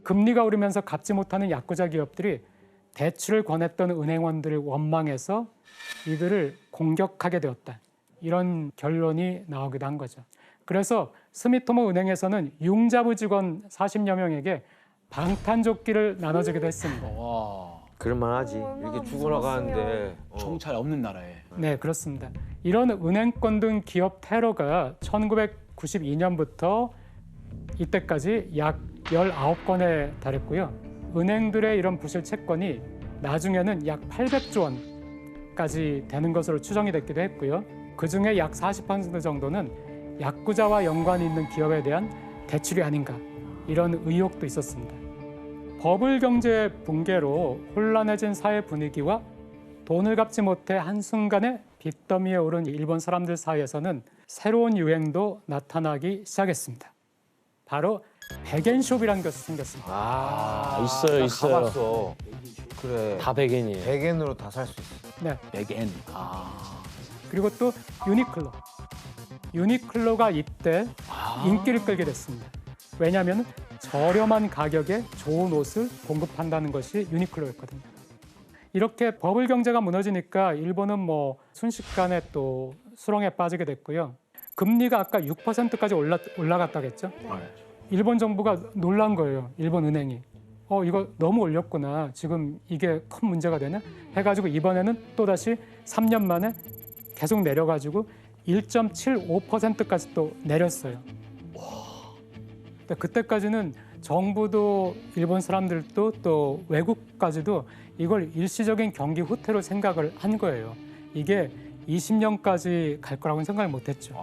금리가 오르면서 갚지 못하는 야쿠자 기업들이 대출을 권했던 은행원들을 원망해서 이들을 공격하게 되었다. 이런 결론이 나오기도 한 거죠. 그래서 스미토모 은행에서는 융자부 직원 40여 명에게 방탄조끼를 나눠주기도 했습니다. 그럴만하지. 이렇게 죽어나가는데 정찰 없는 나라에. 네, 그렇습니다. 이런 은행권 등 기업 테러가 1992년부터 이때까지 약 19건에 달했고요. 은행들의 이런 부실 채권이 나중에는 약 800조 원까지 되는 것으로 추정이 됐기도 했고요. 그중에 약 40% 정도는 야쿠자와 연관이 있는 기업에 대한 대출이 아닌가 이런 의혹도 있었습니다. 버블 경제 붕괴로 혼란해진 사회 분위기와 돈을 갚지 못해 한순간에 빚더미에 오른 일본 사람들 사이에서는 새로운 유행도 나타나기 시작했습니다. 바로 백엔숍이라는 것이 생겼습니다. 있어요. 가봤어. 그래. 다 백엔이에요. 백엔으로 다 살 수 있어. 네. 백엔. 그리고 또 유니클로. 유니클로가 이때 인기를 끌게 됐습니다. 왜냐하면 저렴한 가격에 좋은 옷을 공급한다는 것이 유니클로였거든요. 이렇게 버블 경제가 무너지니까 일본은 뭐 순식간에 또 수렁에 빠지게 됐고요. 금리가 아까 6%까지 올라갔다고 했죠. 일본 정부가 놀란 거예요. 일본 은행이. 이거 너무 올렸구나. 지금 이게 큰 문제가 되네. 해가지고 이번에는 또다시 3년 만에 계속 내려가지고 1.75%까지 또 내렸어요. 그때까지는 정부도 일본 사람들도 또 외국까지도 이걸 일시적인 경기 후퇴로 생각을 한 거예요. 이게 20년까지 갈 거라고는 생각을 못 했죠.